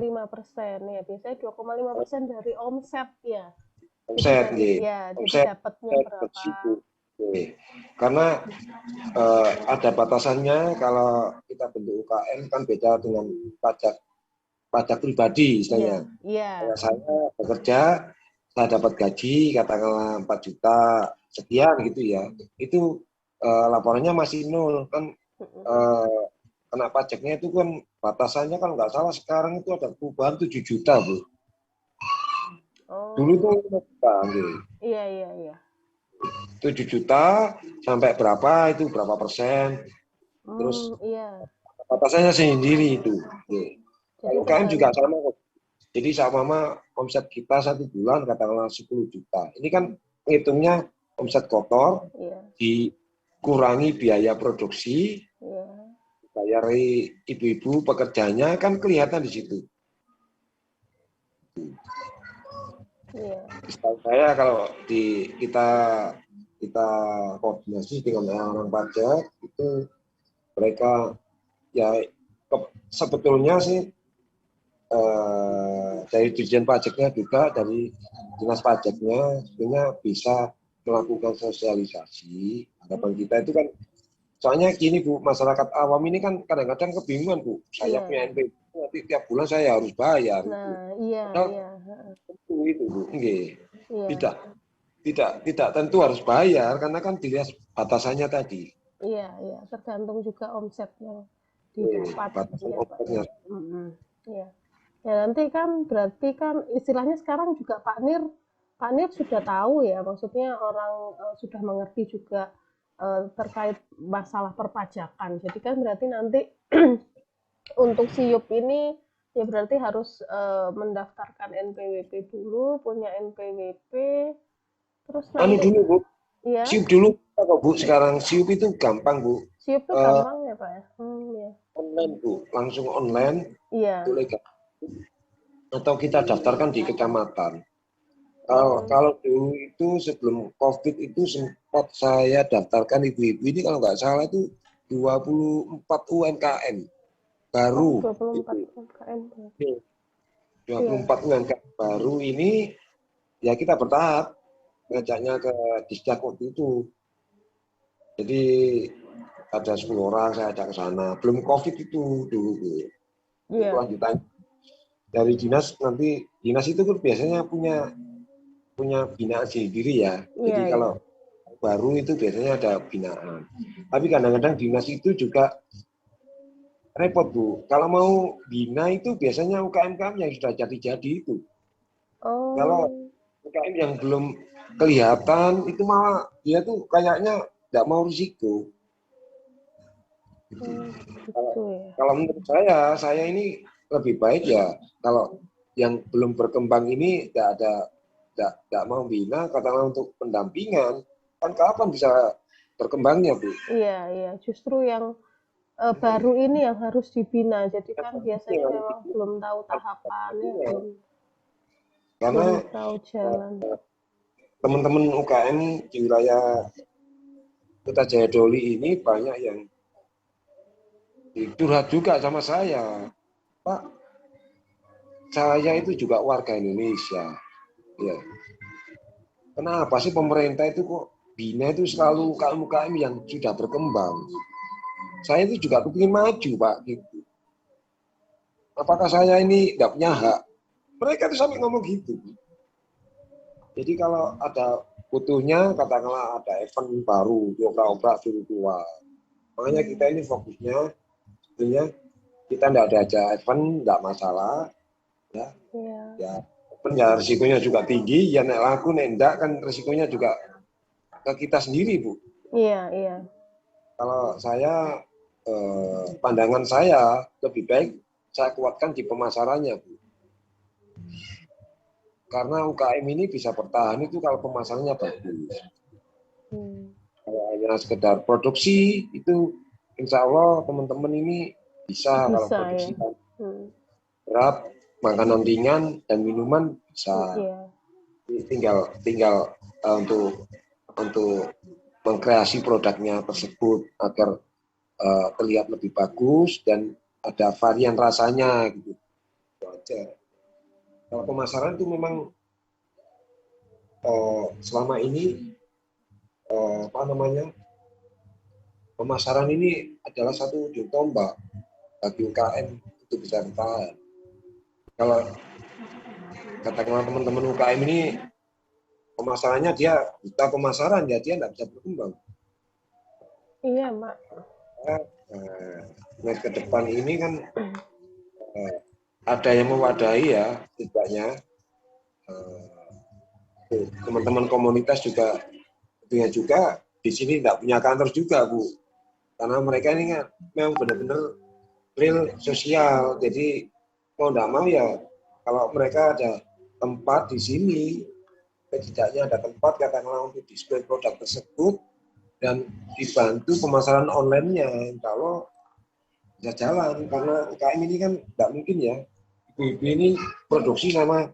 ya, biasanya 2,5% dari omset ya. Omset, jadi dapatnya berapa? Karena ada batasannya. Kalau kita bentuk UKM kan beda dengan pajak pribadi istilahnya. Kalau saya bekerja, saya dapat gaji katakanlah 4 juta sekian gitu ya. Itu laporannya masih 0 kan. Kena pajaknya itu kan batasannya kalau nggak salah sekarang itu ada perubahan 7 juta, Bu. Dulu tuh 5 juta. Iya. 7 juta sampai berapa itu berapa persen. Terus batasannya sendiri itu. UKM juga sama. Jadi sama omset kita 1 bulan katakanlah 10 juta. Ini kan hitungnya omset kotor, dikurangi biaya produksi, bayari ibu-ibu pekerjanya, kan kelihatan di situ. Setahu saya kalau kita kita koordinasi dengan orang pajak itu mereka ya sebetulnya sih dari Dirjen Pajaknya juga dari Dinas Pajaknya sebenarnya bisa melakukan sosialisasi. Harapan kita itu kan soalnya gini Bu, masyarakat awam ini kan kadang-kadang kebingungan Bu. Saya punya NPWP nanti tiap bulan saya harus bayar. Nah, iya. Tentu itu Bu, enggak. Iya. Tidak tentu harus bayar karena kan dilihat batasannya tadi. Iya, tergantung juga omset yang didapat. Omsetnya. Iya. Ya nanti kan berarti kan istilahnya sekarang juga Pak Nir sudah tahu ya, maksudnya orang sudah mengerti juga terkait masalah perpajakan. Jadi kan berarti nanti untuk SIUP ini ya berarti harus mendaftarkan NPWP dulu, punya NPWP, terus nanti dulu Bu, ya. SIUP dulu apa Bu? Sekarang SIUP itu gampang Bu. SIUP itu gampang ya Pak ya? Ya. Online Bu, langsung online. Iya. Boleh atau kita daftarkan di kecamatan. Kalau dulu itu sebelum COVID itu sempat saya daftarkan ibu-ibu ini kalau nggak salah itu 24 UMKM baru. 24 UMKM. 24 UMKM baru ini ya kita bertahap ngajaknya ke Disdak waktu itu. Jadi ada 10 orang saya ajak ke sana. Belum COVID itu dulu. Iya. Lanjutan dari dinas nanti dinas itu kan biasanya punya binaan sendiri ya. Jadi kalau baru itu biasanya ada binaan. Tapi kadang-kadang dinas itu juga repot Bu. Kalau mau bina itu biasanya UKM-UKM yang sudah jadi itu. Kalau UKM yang belum kelihatan itu malah dia tuh kayaknya nggak mau risiko. Kalau menurut saya ini lebih baik ya kalau yang belum berkembang ini tidak mau bina, katakanlah untuk pendampingan, kan kapan bisa berkembangnya Bu? Iya, justru yang baru ini yang harus dibina, jadi kan biasanya memang belum tahu tahapannya, belum tahu jalan. Teman-teman UKM di wilayah Kota Jayadoli ini banyak yang curhat juga sama saya, Pak, saya itu juga warga Indonesia. Ya. Kenapa sih pemerintah itu kok bina itu selalu UKM-UKM yang sudah berkembang? Saya itu juga kepingin maju, Pak. Gitu. Apakah saya ini nggak punya hak? Mereka itu sampai ngomong gitu. Jadi kalau ada butuhnya, katakanlah ada event baru, diobrak-obrak suruh keluar. Makanya kita ini fokusnya, sebenarnya kita nggak ada aja event, nggak masalah. Ya, ya risikonya juga tinggi, ya nek laku nek enggak kan risikonya juga ke kita sendiri Bu. Iya. Kalau saya pandangan saya lebih baik saya kuatkan di pemasarannya Bu. Karena UKM ini bisa bertahan itu kalau pemasarannya bagus. Kalau hanya sekedar produksi itu insya Allah teman-teman ini bisa kalau produksi kan berat, makanan ringan dan minuman bisa. Tinggal untuk mengkreasi produknya tersebut agar terlihat lebih bagus dan ada varian rasanya gitu. Itu aja. Kalau pemasaran itu memang selama ini pemasaran ini adalah satu ujung tombak bagi UKM untuk bisa bertahan. Kalau katakanlah teman-teman UKM ini pemasarannya dia buta pemasaran, ya dia tidak bisa berkembang. Iya, Mak. Nah, ke depan ini kan ada yang mewadahi ya, tidaknya teman-teman komunitas juga tentunya juga di sini tidak punya kantor juga Bu, karena mereka ini kan memang benar-benar real sosial, jadi mau tidak mau ya kalau mereka ada tempat di sini, setidaknya ada tempat katakanlah untuk display produk tersebut dan dibantu pemasaran online-nya, kalau bisa jalan, karena UKM ini kan tidak mungkin ya ibu-ibu ini produksi sama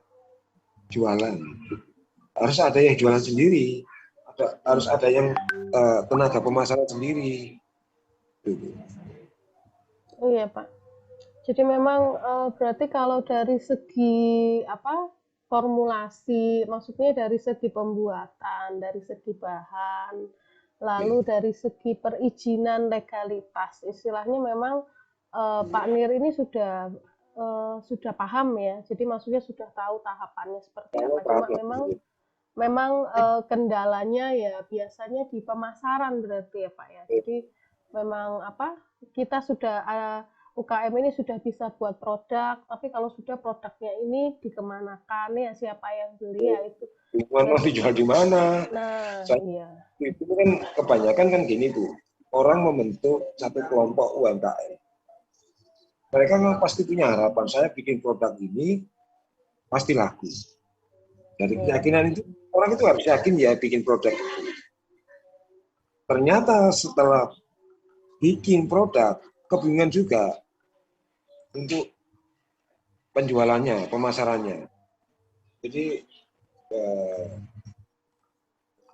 jualan, harus ada yang jualan sendiri, harus ada yang tenaga pemasaran sendiri. Gitu. Iya, Pak. Jadi memang berarti kalau dari segi apa formulasi, maksudnya dari segi pembuatan, dari segi bahan, lalu dari segi perizinan legalitas, istilahnya memang Pak Nir ini sudah paham ya. Jadi maksudnya sudah tahu tahapannya seperti apa. Cuma memang kendalanya ya biasanya di pemasaran berarti ya Pak ya. Jadi memang apa kita sudah UKM ini sudah bisa buat produk, tapi kalau sudah produknya ini dikemanakan ya siapa yang beli ya itu. Mau dijual di mana? Nah, iya. Itu kan kebanyakan kan gini tuh, orang membentuk satu kelompok UMKM. Mereka kan pasti punya harapan, saya bikin produk ini pasti laku. Dari keyakinan itu, orang itu harus yakin ya bikin produk itu. Ternyata setelah bikin produk, kebingungan juga untuk penjualannya, pemasarannya. Jadi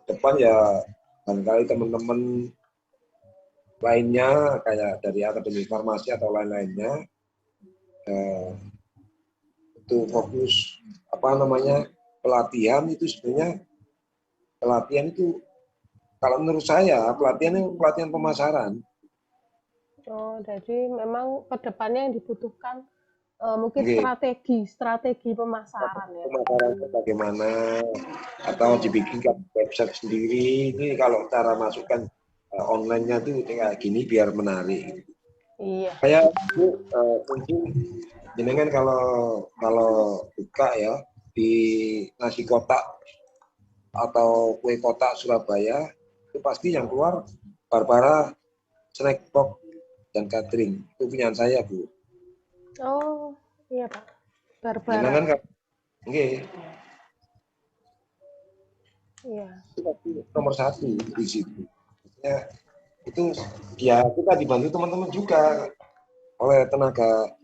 depan ya barangkali teman-teman lainnya kayak dari akademi farmasi atau lain-lainnya itu fokus pelatihan itu sebenarnya pelatihan itu kalau menurut saya pelatihan pemasaran. Oh, jadi memang kedepannya yang dibutuhkan mungkin strategi pemasaran ya. Pemasarannya bagaimana atau dibikinkan website sendiri. Ini kalau cara masukkan online-nya tuh kayak gini biar menarik. Iya. Kayak mungkin jenengan kalau buka ya di nasi kotak atau kue kotak Surabaya itu pasti yang keluar Barbara Snack Box dan catering. Itu punya saya, Bu. Oh, iya, Pak. Barbara. Jangan kan? Nggih. Iya. Itu pasti nomor 1 di situ. Ya, itu ya kita dibantu teman-teman juga oleh tenaga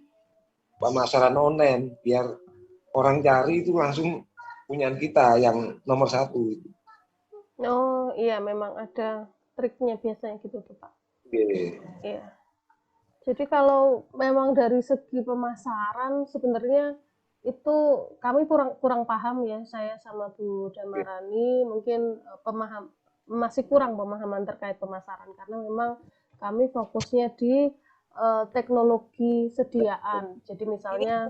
pemasaran online biar orang cari itu langsung punyaan kita yang nomor 1 itu. Oh, iya memang ada triknya biasanya gitu tuh, Pak. Iya. Jadi kalau memang dari segi pemasaran sebenarnya itu kami kurang paham ya, saya sama Bu Damarani mungkin masih kurang pemahaman terkait pemasaran karena memang kami fokusnya di teknologi sediaan. Jadi misalnya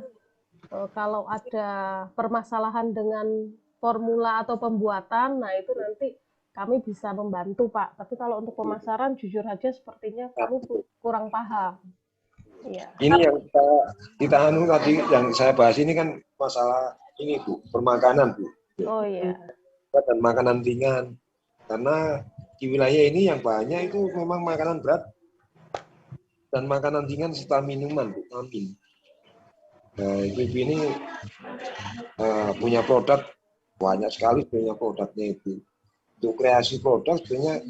kalau ada permasalahan dengan formula atau pembuatan, nah itu nanti kami bisa membantu Pak. Tapi kalau untuk pemasaran jujur aja sepertinya kami kurang paham. Ya. Ini yang kita tadi yang saya bahas ini kan masalah ini Bu, permakanan Bu. Oh iya. Dan makanan ringan. Karena di wilayah ini yang banyak itu memang makanan berat dan makanan ringan serta minuman Bu, amin. Nah, ibu ini punya produk banyak sekali punya produknya itu. Untuk kreasi produk sebenarnya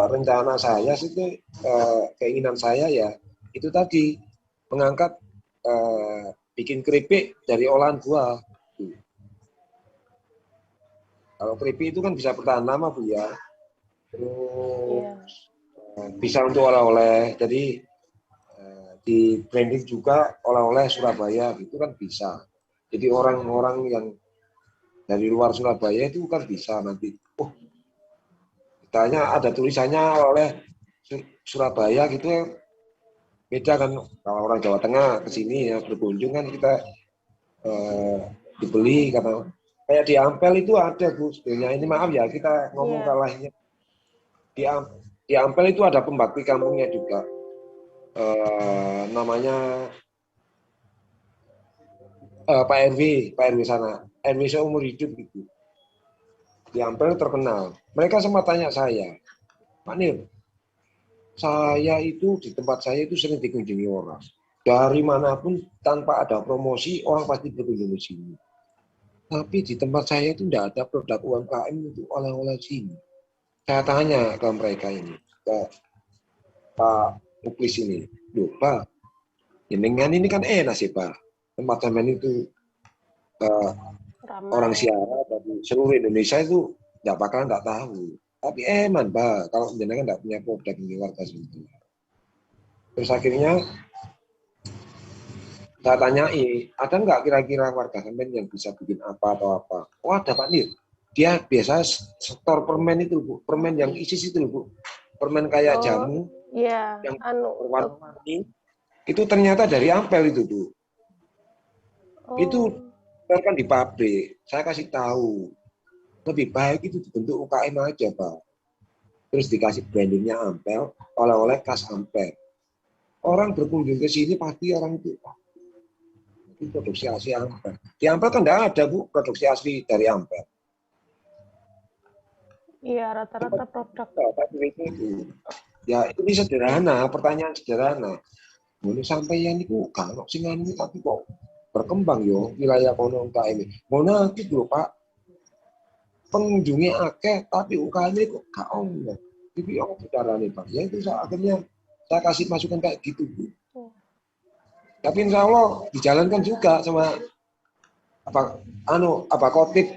rencana saya sih keinginan saya ya itu tadi mengangkat bikin keripik dari olahan buah. Kalau keripik itu kan bisa bertahan lama Bu ya. Terus bisa untuk oleh-oleh. Jadi di branding juga oleh-oleh Surabaya itu kan bisa. Jadi orang-orang yang dari luar Surabaya itu kan bisa nanti. Oh, ditanya ada tulisannya oleh Surabaya gitu ya. Beda kan kalau orang Jawa Tengah ke sini ya berkunjung kan kita dibeli karena kayak di Ampel itu ada Bu sebenarnya ini maaf ya kita ngomong salahnya di Ampel itu ada pembakti kampungnya juga namanya Pak RW sana RW seumur hidup gitu di Ampel terkenal mereka sempat tanya saya Pak Nir saya itu di tempat saya itu sering dikunjungi orang dari manapun tanpa ada promosi orang pasti berkunjung ke sini. Tapi di tempat saya itu tidak ada produk UMKM itu oleh-oleh sini. Saya tanya ke mereka ini, ke Pak Muklis ini, loh Pak, jenengan ini kan enak sih Pak. Tempat sampean itu orang siara dari seluruh Indonesia itu bakalan nggak tahu. Tapi eman, Pak, kalau jenengan nggak punya produk ini warga Sentul. Terus akhirnya saya tanyai, ada nggak kira-kira warga sampean yang bisa bikin apa atau apa? Oh ada Pak Nir. Dia biasa store permen itu, Bu. Permen yang isis itu, Bu. Permen kayak jamu Iya, yang anu warna-warni. Itu ternyata dari Ampel itu, Bu. Itu kan di pabrik. Saya kasih tahu. Lebih baik itu dibentuk UKM aja, Pak. Terus dikasih brandingnya Ampel, oleh-oleh khas Ampel. Orang berkunjung ke sini pasti orang itu, Pak, itu produksi asli Ampel. Di Ampel kan tidak ada, Bu, produksi asli dari Ampel. Iya, rata-rata produk. Ya, ini sederhana, pertanyaan sederhana. Ini sampai yang itu kalau sing anu tapi kok berkembang yo wilayah kono UKM. Mana gitu lho, Pak. Pengunjungnya akeh tapi UKM kok gak ono. Iki yo carane, Pak. Ya itu akhirnya saya kasih masukan kayak gitu, Bu. Tapi insya Allah dijalankan juga sama apa Kotip.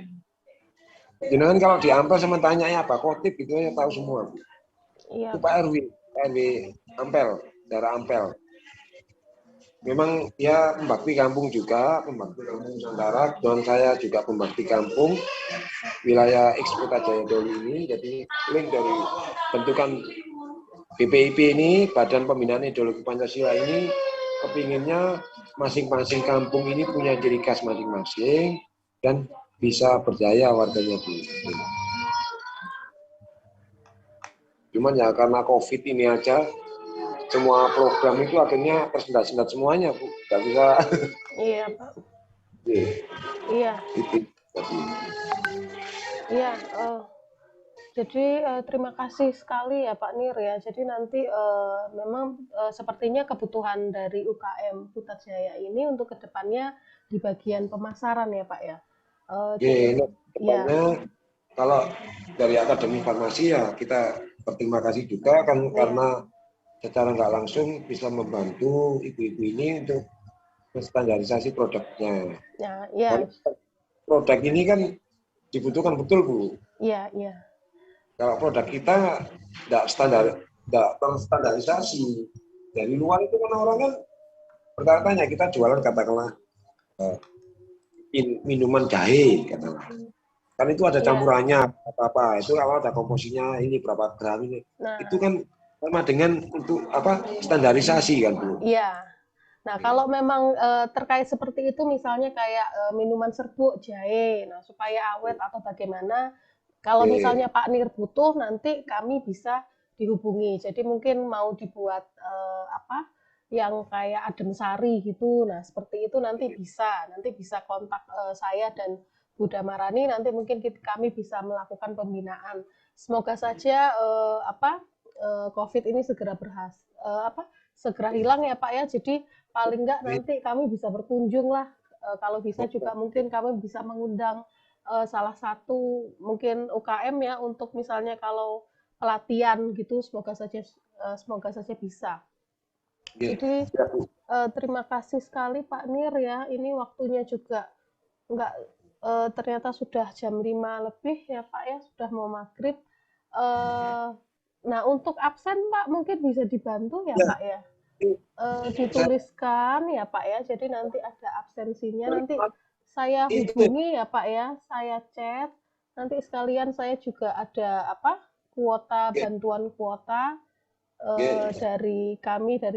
Jangan kalau di Ampel sama tanyanya apa Kotip gitu ya tahu semua. Iya. Itu Pak RW Ampel, daerah Ampel. Memang dia pembakti kampung juga, pembakti kampung Nusantara, dan saya juga pembakti kampung wilayah Ekspota Jaya Doli ini. Jadi link dari bentukan BPIP ini, Badan Pembinaan Ideologi Pancasila ini, kepinginnya masing-masing kampung ini punya ciri khas masing-masing dan bisa berjaya warganya Bu. Cuman ya karena COVID ini aja, semua program itu akhirnya tersendat-sendat semuanya, Bu. Nggak bisa. Iya, Pak. Iya. Iya. Jadi terima kasih sekali ya Pak Nir ya. Jadi nanti memang sepertinya kebutuhan dari UKM Putrajaya ini untuk kedepannya di bagian pemasaran ya Pak ya. Jadi, kedepannya kalau dari Akademi Farmasi ya kita berterima kasih juga kan karena secara nggak langsung bisa membantu ibu-ibu ini untuk standarisasi produknya. Ya, ya. Produk ini kan dibutuhkan betul, Bu. Iya, iya. Kalau produk kita nggak terstandarisasi. Dari luar itu kan orang kan bertanya kita jualan katakanlah minuman jahe katakanlah. Kan itu ada campurannya apa-apa. Itu kalau ada komposisinya ini berapa gram ini. Nah, itu kan sama dengan untuk apa standarisasi kan Bu. Iya. Nah kalau memang terkait seperti itu misalnya kayak minuman serbuk jahe, nah supaya awet atau bagaimana, kalau misalnya Pak Nir butuh nanti kami bisa dihubungi. Jadi mungkin mau dibuat apa yang kayak adem sari gitu. Nah seperti itu nanti bisa kontak saya dan Bu Damarani, nanti mungkin kami bisa melakukan pembinaan. Semoga saja COVID ini segera segera hilang ya Pak ya. Jadi paling enggak nanti kami bisa berkunjung lah. Kalau bisa juga mungkin kami bisa mengundang salah satu mungkin UKM ya untuk misalnya kalau pelatihan gitu. Semoga saja bisa. Jadi terima kasih sekali Pak Nir ya. Ini waktunya juga enggak ternyata sudah jam 5 lebih ya Pak ya, sudah mau maghrib. Nah untuk absen Pak mungkin bisa dibantu ya Pak ya, dituliskan ya Pak ya, jadi nanti ada absensinya, nanti saya hubungi ya Pak ya, saya chat, nanti sekalian saya juga ada kuota, bantuan kuota dari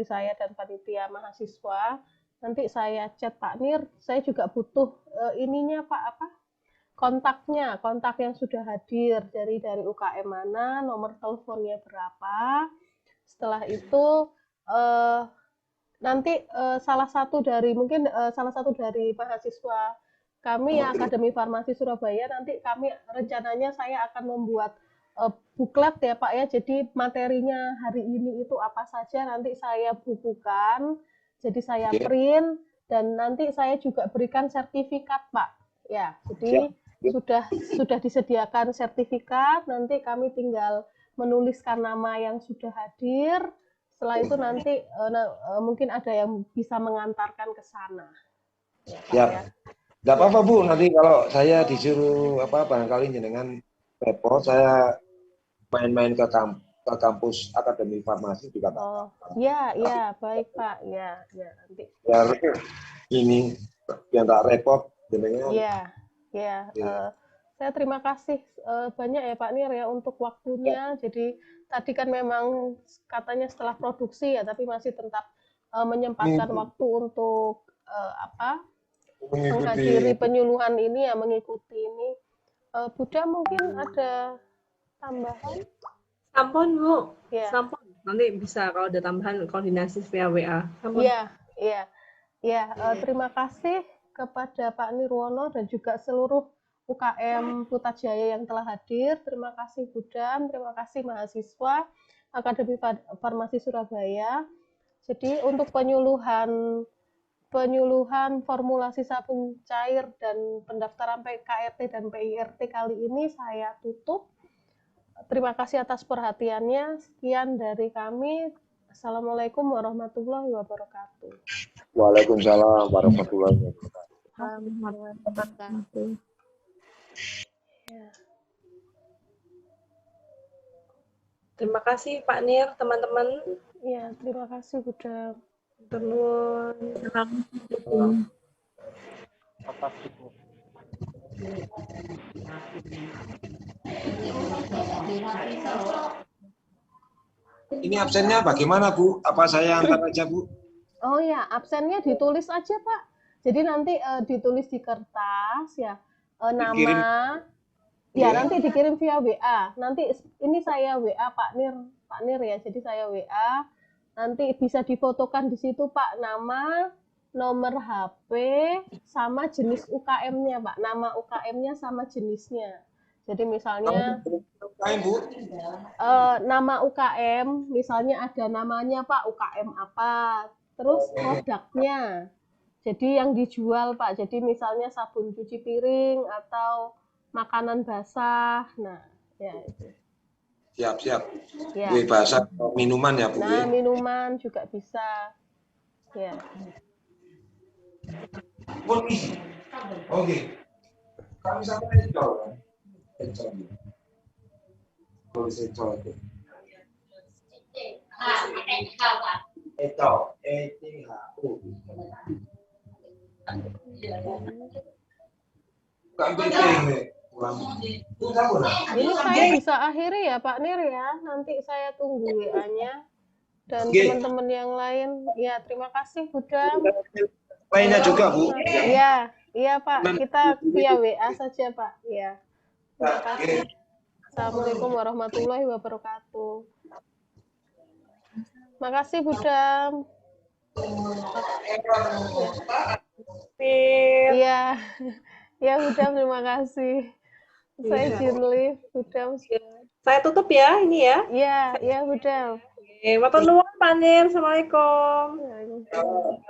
saya dan panitia mahasiswa, nanti saya chat Pak Nir, saya juga butuh ininya Pak kontak yang sudah hadir dari UKM mana, nomor teleponnya berapa. Setelah itu nanti salah satu dari mahasiswa kami yang Akademi Farmasi Surabaya, nanti rencananya saya akan membuat buklet ya Pak ya. Jadi materinya hari ini itu apa saja nanti saya bukukan, jadi saya print dan nanti saya juga berikan sertifikat Pak. Ya, jadi sudah disediakan sertifikat, nanti kami tinggal menuliskan nama yang sudah hadir. Setelah itu nanti mungkin ada yang bisa mengantarkan ke sana. Ya, nggak apa-apa Bu. Nanti kalau saya disuruh barangkali jenengan repot, saya main-main ke kampus Akademi Farmasi juga tak Oh, apa-apa. ya, baik Pak, ya, nanti. Biar ini biar tak repot, jadinya. Ya, saya terima kasih banyak ya Pak Nir ya untuk waktunya. Jadi tadi kan memang katanya setelah produksi ya, tapi masih tetap menyempatkan waktu untuk menghadiri penyuluhan ini ya, mengikuti ini. Buddha mungkin ada tambahan? Sampun, Bu. Ya. Sampun. Nanti bisa kalau ada tambahan koordinasi via WA. Sampun. Iya. Terima kasih kepada Pak Nirwono dan juga seluruh UKM Putrajaya yang telah hadir. Terima kasih Budam, terima kasih mahasiswa Akademi Farmasi Surabaya. Jadi untuk penyuluhan formulasi sabun cair dan pendaftaran KRT dan PIRT kali ini saya tutup. Terima kasih atas perhatiannya. Sekian dari kami. Assalamualaikum warahmatullahi wabarakatuh. Waalaikumsalam warahmatullahi Wabarakatuh. Terima kasih Pak Nir, teman-teman. Ya, terima kasih Buddha. Ini absennya bagaimana Bu? Apa saya antar aja Bu? Oh ya, absennya ditulis aja Pak. Jadi nanti ditulis di kertas ya, Dikirim. nama. Ya, nanti dikirim via WA. Nanti ini saya WA Pak Nir ya. Jadi saya WA. Nanti bisa difotokan di situ Pak, nama, nomor HP, sama jenis UKM-nya Pak. Nama UKM-nya sama jenisnya. Jadi misalnya nama UKM, misalnya ada namanya Pak, UKM apa, terus produknya. Jadi yang dijual Pak, jadi misalnya sabun cuci piring atau makanan basah. Nah, ya itu. Siap. Ya. Basah minuman ya Bu. Nah, minuman juga bisa. Ya. Oke. Kami sampai itu. Ini saya bisa akhiri ya Pak Nir ya. Nanti saya tunggu WA-nya dan teman-teman yang lain. Ya, terima kasih Buddha. Lainnya juga Bu. Iya Pak. Kita via WA saja Pak. Ya. Terima kasih. Assalamualaikum warahmatullahi wabarakatuh. Makasih Buddha. Iya. Ya Buddha, terima kasih. Saya izin live, Buddha. Saya tutup ya ini ya. Iya Buddha. Matur nuwun Pak Nir. Assalamualaikum. Waalaikumsalam.